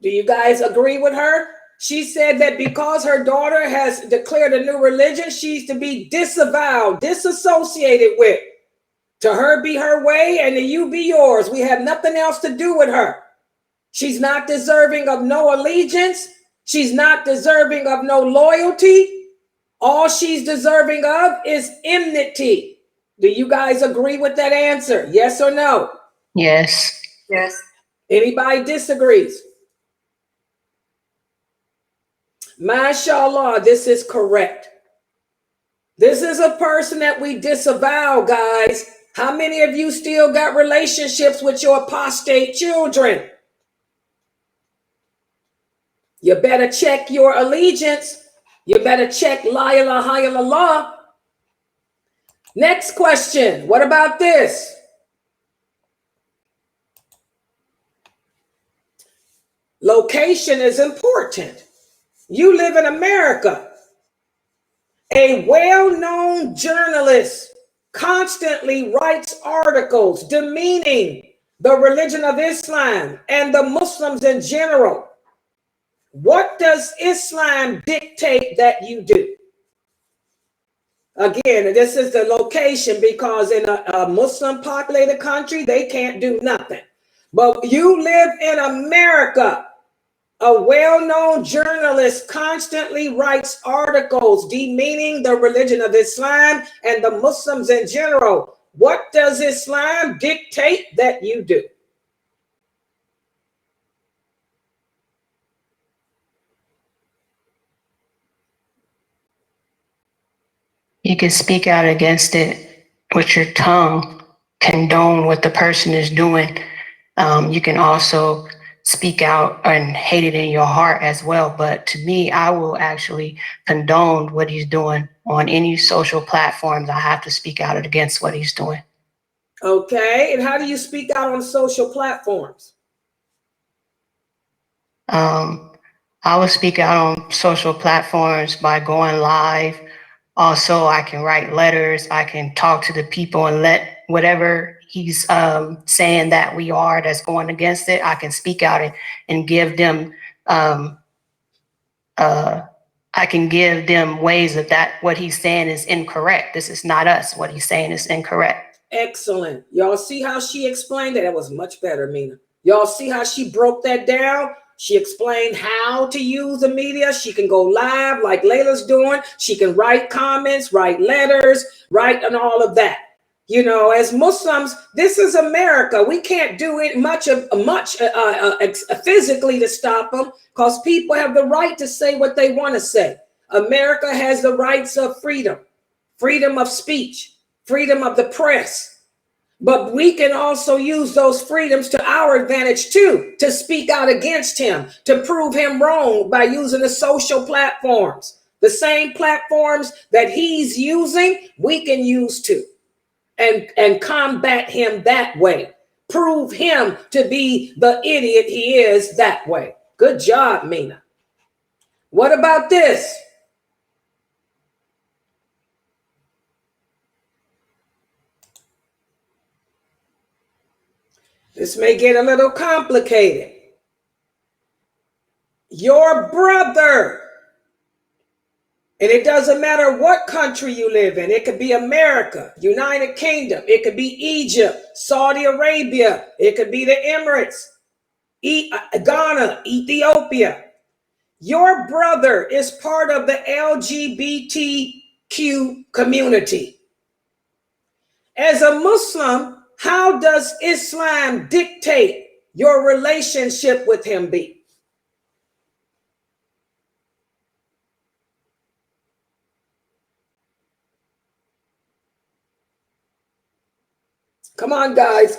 Do you guys agree with her? She said that because her daughter has declared a new religion, she's to be disavowed, disassociated with. To her be her way and to you be yours. We have nothing else to do with her. She's not deserving of no allegiance. She's not deserving of no loyalty. All she's deserving of is enmity. Do you guys agree with that answer? Yes or no? Yes. Yes. Anybody disagrees? MashaAllah, this is correct. This is a person that we disavow, guys. How many of you still got relationships with your apostate children? You better check your allegiance. You better check la ilaha illallah. Next question. What about this? Location is important. You live in America. A well-known journalist constantly writes articles demeaning the religion of Islam and the Muslims in general. What does Islam dictate that you do? Again, this is the location, because in a Muslim populated country, they can't do nothing. But you live in America. A well-known journalist constantly writes articles demeaning the religion of Islam and the Muslims in general. What does Islam dictate that you do? You can speak out against it with your tongue, condone what the person is doing. You can also speak out and hate it in your heart as well. But to me, I will actually condone what he's doing on any social platforms. I have to speak out against what he's doing. Okay, and how do you speak out on social platforms? I will speak out on social platforms by going live. Also, I can write letters. I can talk to the people and let whatever he's saying that we are that's going against it, I can speak out and give them, I can give them ways of that what he's saying is incorrect. This is not us. What he's saying is incorrect. Excellent. Y'all see how she explained it? That was much better, Mina. Y'all see how she broke that down? She explained how to use the media. She can go live like Layla's doing. She can write comments, write letters, write and all of that. You know, as Muslims, this is America. We can't do it much physically to stop them, because people have the right to say what they want to say. America has the rights of freedom, freedom of speech, freedom of the press. But we can also use those freedoms to our advantage too, to speak out against him, to prove him wrong by using the social platforms. The same platforms that he's using, we can use too, and combat him that way. Prove him to be the idiot he is that way. Good job, Mina. What about this? This may get a little complicated. Your brother, and it doesn't matter what country you live in. It could be America, United Kingdom. It could be Egypt, Saudi Arabia. It could be the Emirates, Ghana, Ethiopia. Your brother is part of the LGBTQ community. As a Muslim, how does Islam dictate your relationship with him be? Come on, guys.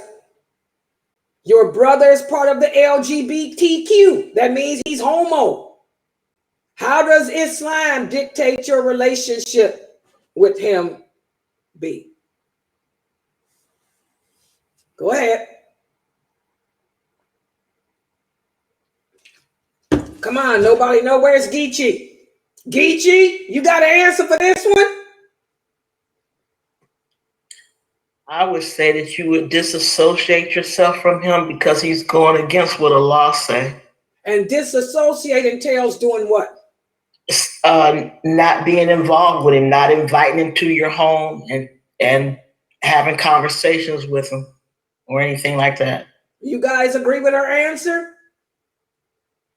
Your brother is part of the LGBTQ. That means he's homo. How does Islam dictate your relationship with him be? Go ahead. Come on, nobody know. Where's Geechee? Geechee, you got an answer for this one? I would say that you would disassociate yourself from him because he's going against what Allah say. And disassociate entails doing what? Not being involved with him, not inviting him to your home and having conversations with him or anything like that. You guys agree with her answer?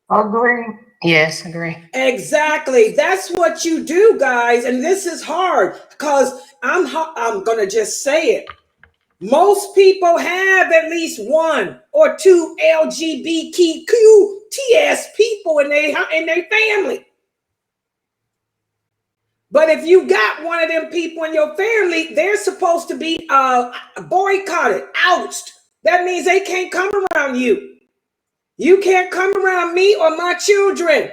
Agree. Yes, agree. Exactly. That's what you do, guys. And this is hard because I'm going to just say it. Most people have at least one or two LGBTQTS people in their family. But if you got one of them people in your family, they're supposed to be boycotted, ousted. That means they can't come around you. You can't come around me or my children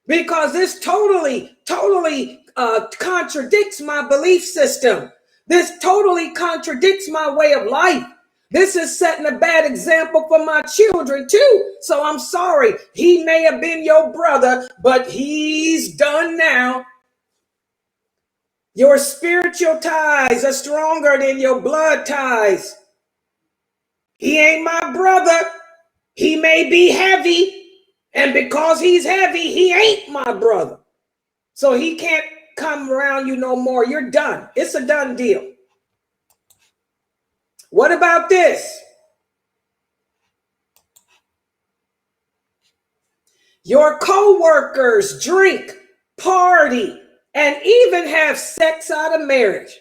because this totally contradicts my belief system. This totally contradicts my way of life. This is setting a bad example for my children too. So I'm sorry. He may have been your brother, but he's done now. Your spiritual ties are stronger than your blood ties. He ain't my brother. He may be heavy, and because he's heavy, he ain't my brother. So he can't come around you no more. You're done. It's a done deal. What about this? Your co-workers drink, party, and even have sex out of marriage.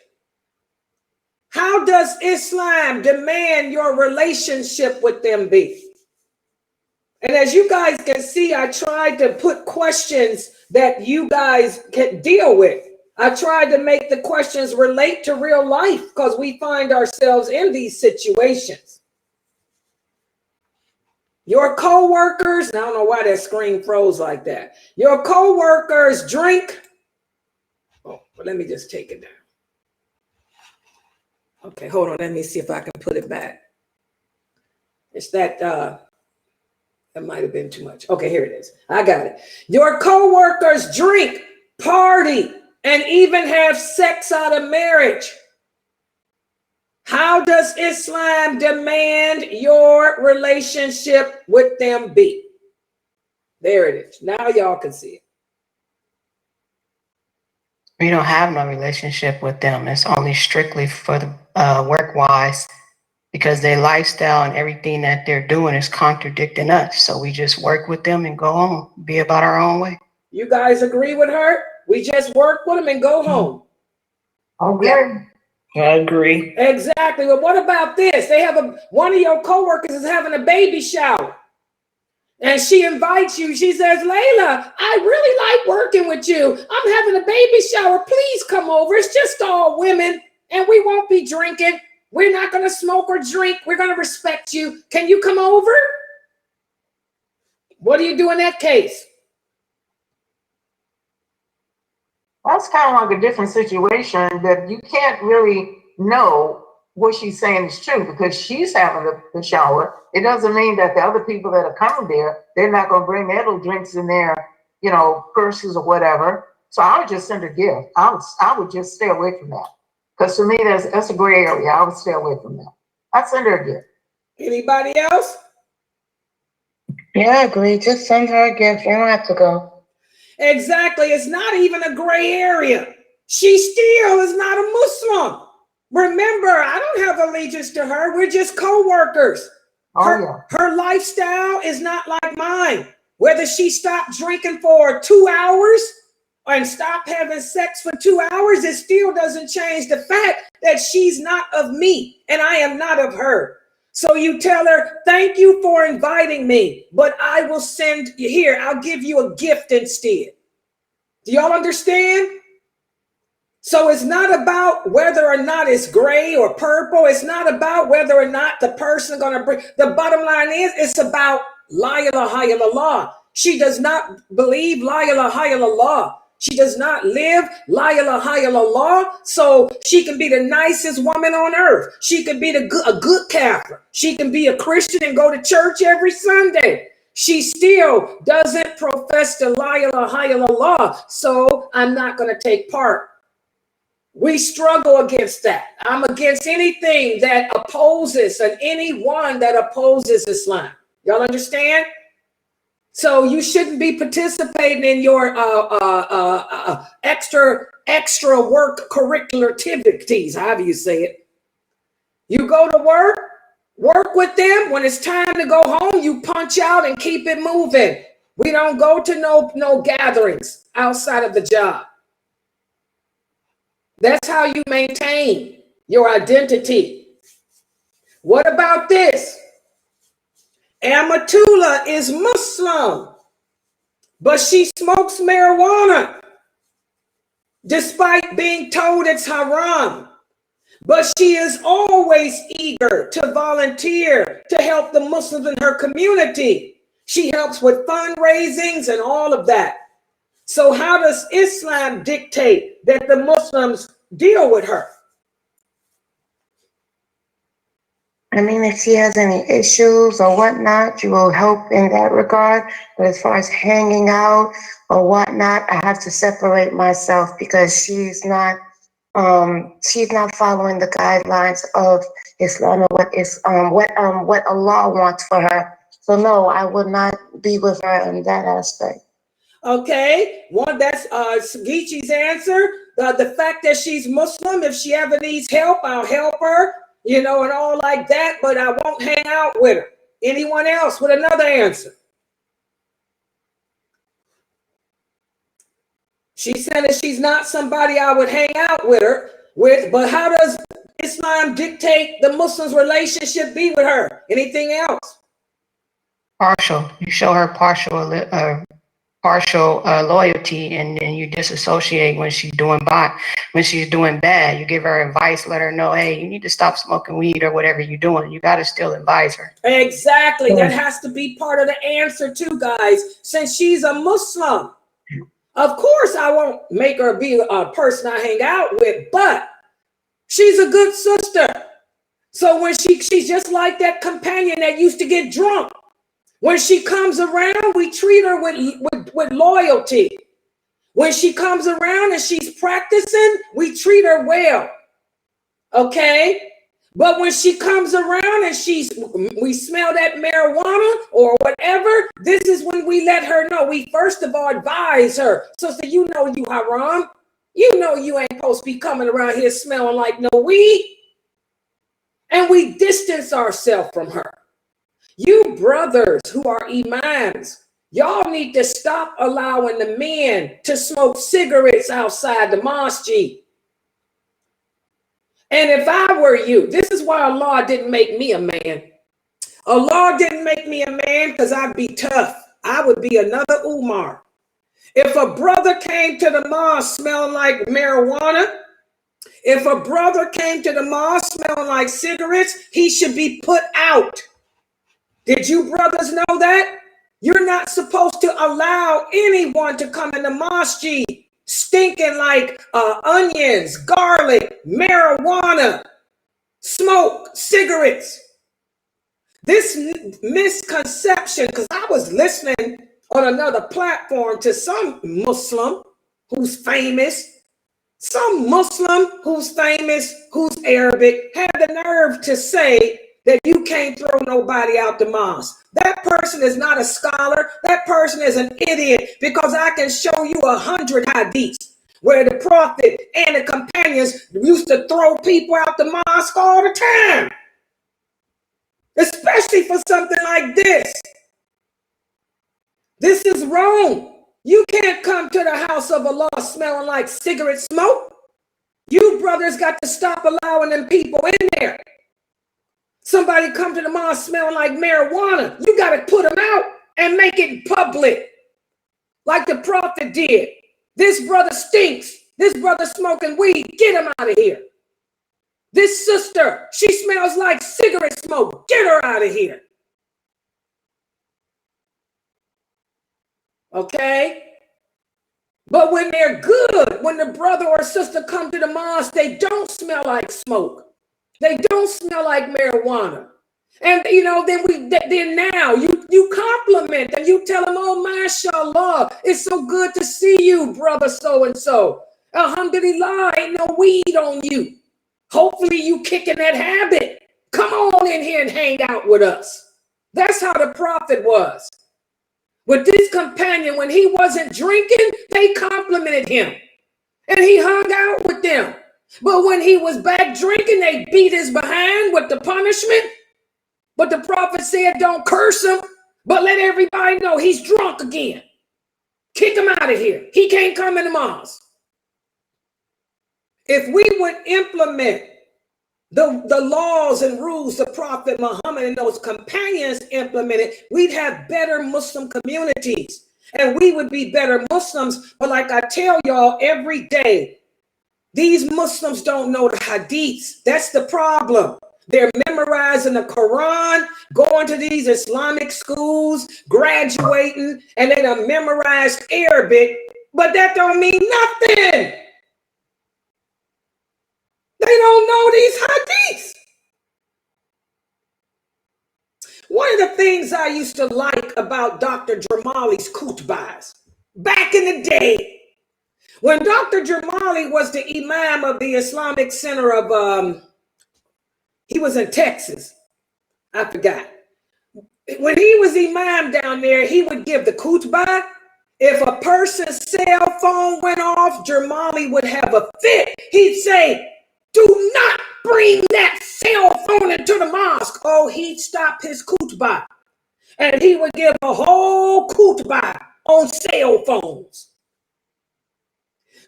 How does Islam demand your relationship with them be? And as you guys can see, I tried to put questions that you guys can deal with. I tried to make the questions relate to real life because we find ourselves in these situations. Your co-workers, I don't know why that screen froze like that. Your co-workers drink. Oh, but let me just take it down. Okay, hold on. Let me see if I can put it back. It's that, that might have been too much. Okay, here it is. I got it. Your co-workers drink, party, and even have sex out of marriage. How does Islam demand your relationship with them be? There it is. Now y'all can see it. We don't have no relationship with them. It's only strictly for the work-wise, because their lifestyle and everything that they're doing is contradicting us. So we just work with them and go home, be about our own way. You guys agree with her? We just work with them and go home. Okay. I agree. Exactly. Well, what about this? They have one of your coworkers is having a baby shower. And she invites you. She says, Layla, I really like working with you. I'm having a baby shower. Please come over. It's just all women and we won't be drinking. We're not going to smoke or drink. We're going to respect you. Can you come over? What do you do in that case? That's kind of like a different situation that you can't really know what she's saying is true because she's having the shower. It doesn't mean that the other people that are coming there, they're not going to bring their little drinks in their, purses or whatever. So I would just send a gift. I would just stay away from that. Because to me, that's a gray area. I would stay away from that. I'd send her a gift. Anybody else? Yeah, I agree. Just send her a gift. You don't have to go. Exactly. It's not even a gray area. She still is not a Muslim. Remember, I don't have allegiance to her. We're just co-workers. Her lifestyle is not like mine. Whether she stopped drinking for 2 hours and stopped having sex for 2 hours, it still doesn't change the fact that she's not of me and I am not of her. So you tell her, thank you for inviting me, but I will send you here. I'll give you a gift instead. Do y'all understand? So it's not about whether or not it's gray or purple. It's not about whether or not the person going to bring. The bottom line is it's about la ilaha illallah. She does not believe la ilaha illallah. She does not live la ilaha illallah. So she can be the nicest woman on earth. She can be a good Catholic. She can be a Christian and go to church every Sunday. She still doesn't profess the la ilaha illallah. So I'm not going to take part. We struggle against that. I'm against anything that opposes and anyone that opposes Islam. Y'all understand? So you shouldn't be participating in your extra work curricular activities, however you say it. You go to work with them. When it's time to go home, you punch out and keep it moving. We don't go to no gatherings outside of the job. That's how you maintain your identity. What about this? Amatullah is Muslim, but she smokes marijuana despite being told it's haram. But she is always eager to volunteer to help the Muslims in her community. She helps with fundraisings and all of that. So how does Islam dictate that the Muslims deal with her? I mean, if she has any issues or whatnot, you will help in that regard. But as far as hanging out or whatnot, I have to separate myself because she's not following the guidelines of Islam or what Allah wants for her. So no, I would not be with her in that aspect. Okay, that's Geechee's answer. The fact that she's Muslim, if she ever needs help, I'll help her, and all like that, but I won't hang out with her. Anyone else with another answer? She said that she's not somebody I would hang out with, but how does Islam dictate the Muslim's relationship be with her? Anything else? Partial. You show her partial loyalty, and then you disassociate when she's doing bad. You give her advice, let her know, hey, you need to stop smoking weed or whatever you're doing. You got to still advise her. Exactly. That has to be part of the answer too, guys. Since she's a Muslim, of course I won't make her be a person I hang out with, but she's a good sister. So when she's just like that companion that used to get drunk. When she comes around, we treat her with loyalty. When she comes around and she's practicing, we treat her well. Okay? But when she comes around and we smell that marijuana or whatever, this is when we let her know. We first of all advise her. So you haram. You ain't supposed to be coming around here smelling like no weed. And we distance ourselves from her. You brothers who are imams, y'all need to stop allowing the men to smoke cigarettes outside the mosque. And if I were you, this is why Allah didn't make me a man. Allah didn't make me a man because I'd be tough. I would be another Umar. If a brother came to the mosque smelling like marijuana, If a brother came to the mosque smelling like cigarettes, he should be put out. Did you brothers know that? You're not supposed to allow anyone to come in the mosque stinking like onions, garlic, marijuana, smoke, cigarettes. This misconception, because I was listening on another platform to some Muslim who's famous, who's Arabic, had the nerve to say that you can't throw nobody out the mosque. That person is not a scholar. That person is an idiot, because I can show you 100 hadiths where the prophet and the companions used to throw people out the mosque all the time, especially for something like this. This is wrong. You can't come to the house of Allah smelling like cigarette smoke. You brothers got to stop allowing them people in there. Somebody come to the mosque smelling like marijuana, you got to put them out and make it public, like the prophet did. This brother stinks. This brother smoking weed. Get him out of here. This sister, she smells like cigarette smoke. Get her out of here. Okay? But when they're good, when the brother or sister come to the mosque, they don't smell like smoke. They don't smell like marijuana. And then now you compliment them. You tell them, oh, mashallah, it's so good to see you, brother so-and-so. Alhamdulillah, ain't no weed on you. Hopefully you kicking that habit. Come on in here and hang out with us. That's how the prophet was. With this companion, when he wasn't drinking, they complimented him. And he hung out with them. But when he was back drinking, they beat his behind with the punishment. But the prophet said, don't curse him, but let everybody know he's drunk again. Kick him out of here. He can't come in the mosque. If we would implement the laws and rules the Prophet Muhammad and those companions implemented, we'd have better Muslim communities and we would be better Muslims. But like I tell y'all every day, these Muslims don't know the hadiths. That's the problem. They're memorizing the Quran, going to these Islamic schools, graduating, and they done memorized Arabic, but that don't mean nothing. They don't know these hadiths. One of the things I used to like about Dr. Jamali's khutbahs back in the day, when Dr. Jamali was the imam of the Islamic Center of, he was in Texas, I forgot. When he was imam down there, he would give the khutbah. If a person's cell phone went off, Jamali would have a fit. He'd say, do not bring that cell phone into the mosque. Oh, he'd stop his khutbah. And he would give a whole khutbah on cell phones.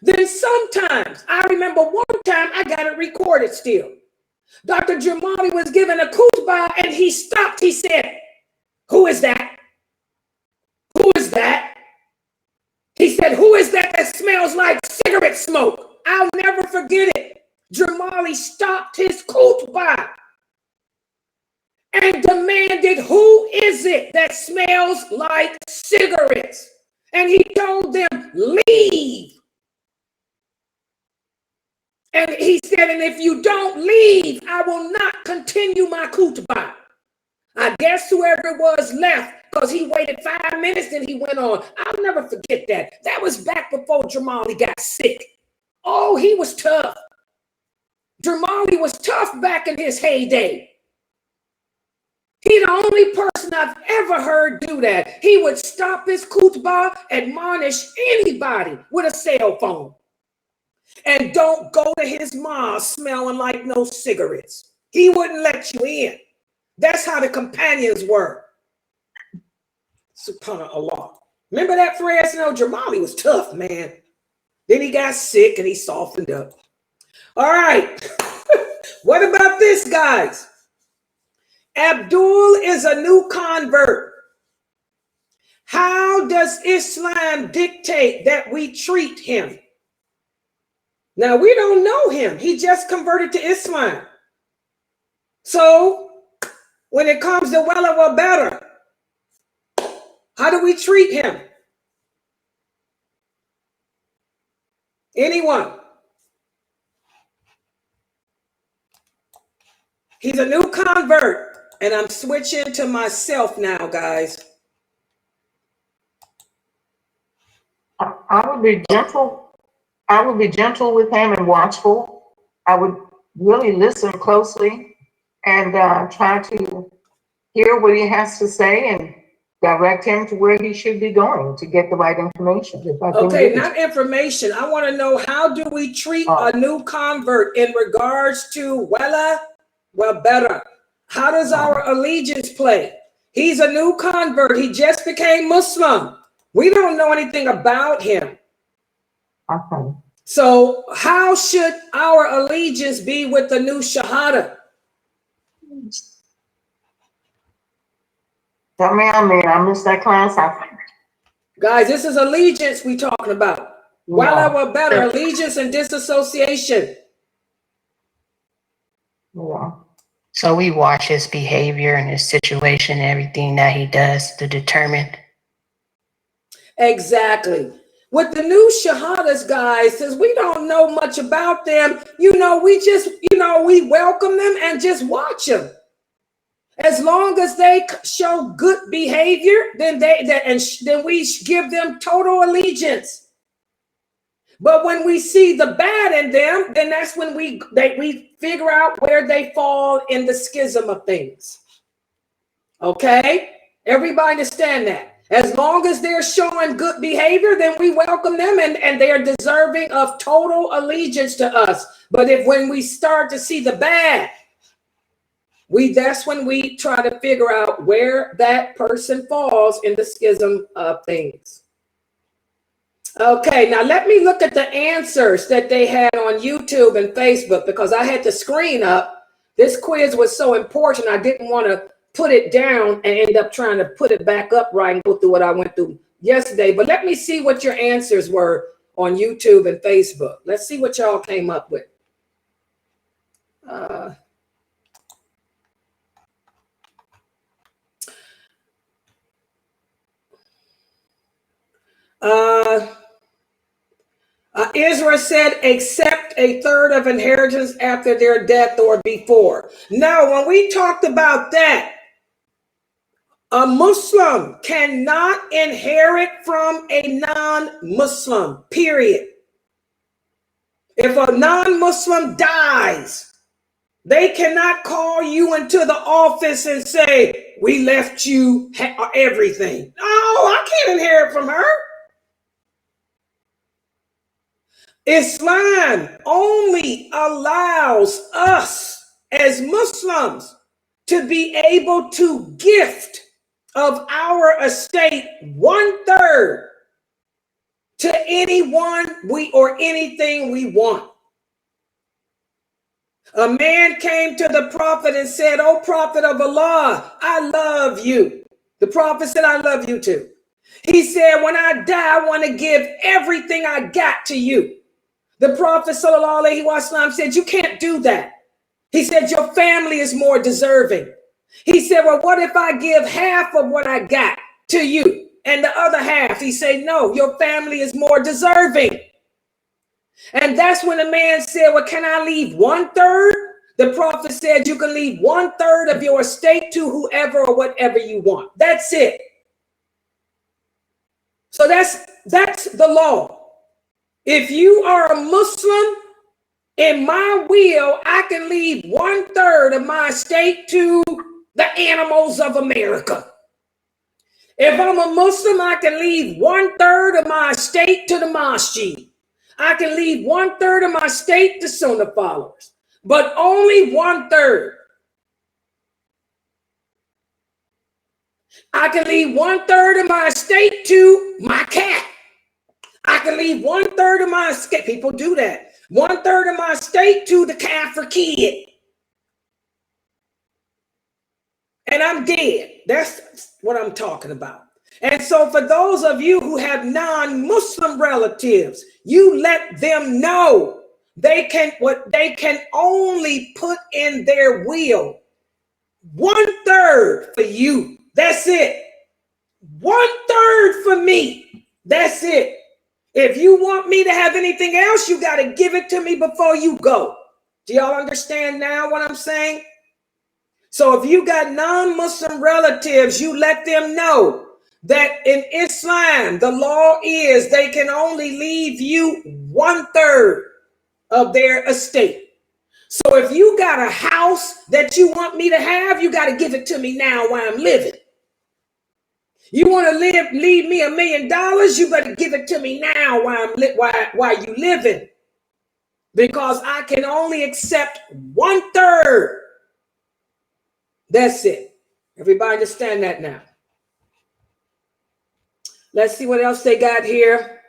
Then sometimes, I remember one time, I got it recorded still. Dr. Jamali was giving a khutbah and he stopped. He said, who is that? Who is that? He said, who is that that smells like cigarette smoke? I'll never forget it. Jamali stopped his khutbah and demanded, who is it that smells like cigarettes? And he told them, leave. And he said, and if you don't leave, I will not continue my khutbah. I guess whoever it was left, because he waited 5 minutes, then he went on. I'll never forget that. That was back before Jamali got sick. Oh, he was tough. Jamali was tough back in his heyday. He's the only person I've ever heard do that. He would stop his khutbah, admonish anybody with a cell phone. And don't go to his mosque smelling like no cigarettes. He wouldn't let you in. That's how the companions were. SubhanAllah. Remember that phrase? You know, Jamali was tough, man. Then he got sick and he softened up. All right. What about this, guys? Abdul is a new convert. How does Islam dictate that we treat him? Now, we don't know him. He just converted to Islam. So when it comes to bara, how do we treat him? Anyone? He's a new convert, and I'm switching to myself now, guys. I would be gentle. I would be gentle with him and watchful. I would really listen closely and try to hear what he has to say and direct him to where he should be going to get the right information. Okay, not information. I want to know, how do we treat a new convert in regards to bara? How does our allegiance play? He's a new convert. He just became Muslim. We don't know anything about him. Okay. So how should our allegiance be with the new Shahada? I missed that class. Guys, this is allegiance we talking about. Bara, allegiance and disassociation. Yeah. So we watch his behavior and his situation, everything that he does to determine. Exactly. With the new Shahadas, guys, since we don't know much about them, we just, we welcome them and just watch them. As long as they show good behavior, then we give them total allegiance. But when we see the bad in them, then that's when we figure out where they fall in the schism of things. Okay? Everybody understand that. As long as they're showing good behavior, then we welcome them and they are deserving of total allegiance to us. But when we start to see the bad, that's when we try to figure out where that person falls in the schism of things. Okay, now let me look at the answers that they had on YouTube and Facebook, because I had the screen up. This quiz was so important, I didn't want to put it down and end up trying to put it back up right and go through what I went through yesterday. But let me see what your answers were on YouTube and Facebook. Let's see what y'all came up with. Israel said, accept a third of inheritance after their death or before. Now, when we talked about that, a Muslim cannot inherit from a non-Muslim, period. If a non-Muslim dies, they cannot call you into the office and say, we left you everything. No, I can't inherit from her. Islam only allows us as Muslims to be able to gift of our estate 1/3 to anyone or anything we want. A man came to the prophet and said, "O prophet of Allah, I love you." The prophet said, "I love you too." He said, "When I die, I want to give everything I got to you." The Prophet ﷺ said, "You can't do that." He said, "Your family is more deserving." He said, "Well, what if I give half of what I got to you and the other half?" He said, "No, your family is more deserving." And that's when the man said, "Well, can I leave 1/3?" The Prophet said, "You can leave 1/3 of your estate to whoever or whatever you want. That's it." So that's the law. If you are a Muslim, in my will, I can leave 1/3 of my estate to the animals of America. If I'm a Muslim, I can leave 1/3 of my estate to the masjid. I can leave 1/3 of my estate to Sunnahfollowers, but only 1/3. I can leave 1/3 of my estate to my cat. I can leave 1/3 of my estate. People do that. 1/3 of my estate to the Kafir kid. And I'm dead. That's what I'm talking about. And so for those of you who have non-Muslim relatives, you let them know they can only put in their will 1/3 for you. That's it. 1/3 for me. That's it. If you want me to have anything else, you got to give it to me before you go. Do y'all understand now what I'm saying? So if you got non-Muslim relatives, you let them know that in Islam, the law is they can only leave you 1/3 of their estate. So if you got a house that you want me to have, you got to give it to me now while I'm living. You want to leave me $1 million, you better give it to me now while you living. Because I can only accept 1/3. That's it. Everybody understand that now? Let's see what else they got here.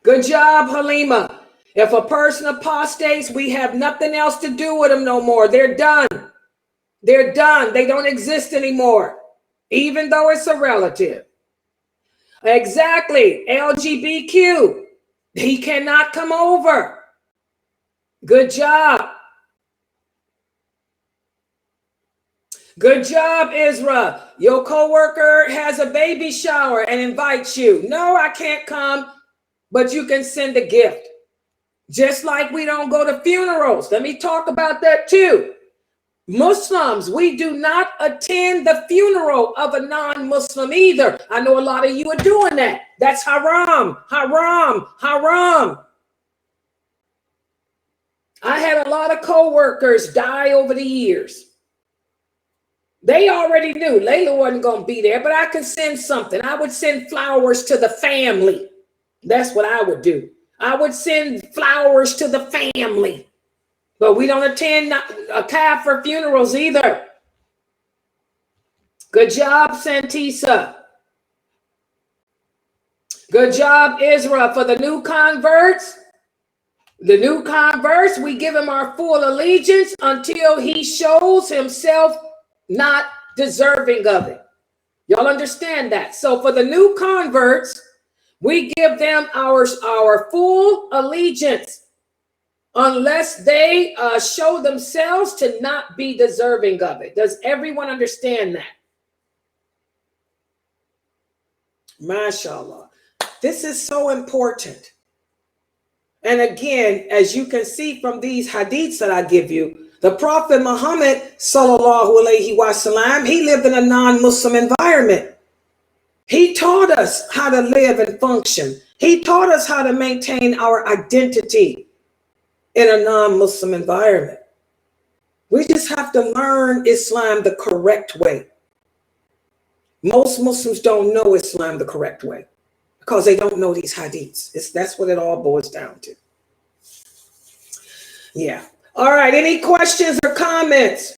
Good job, Halima. If a person apostates, we have nothing else to do with them no more. They're done. They're done. They don't exist anymore, even though it's a relative. Exactly. LGBTQ. He cannot come over. Good job. Good job, Isra. Your coworker has a baby shower and invites you. No, I can't come, but you can send a gift. Just like we don't go to funerals. Let me talk about that too. Muslims, we do not attend the funeral of a non-Muslim either. I know a lot of you are doing that. That's haram, haram, haram. I had a lot of coworkers die over the years. They already knew Layla wasn't going to be there, but I could send something. I would send flowers to the family. That's what I would do. I would send flowers to the family. But we don't attend a kafir funerals either. Good job, Santisa. Good job, Isra. For the new converts, we give him our full allegiance until he shows himself not deserving of it. Y'all understand that? So for the new converts, we give them our full allegiance unless they show themselves to not be deserving of it. Does everyone understand that? MashaAllah. This is so important. And again, as you can see from these hadiths that I give you, the Prophet Muhammad, sallallahu alaihi wasallam, he lived in a non-Muslim environment. He taught us how to live and function. He taught us how to maintain our identity in a non-Muslim environment. We just have to learn Islam the correct way. Most Muslims don't know Islam the correct way because they don't know these hadiths. That's what it all boils down to. Yeah. All right. Any questions or comments?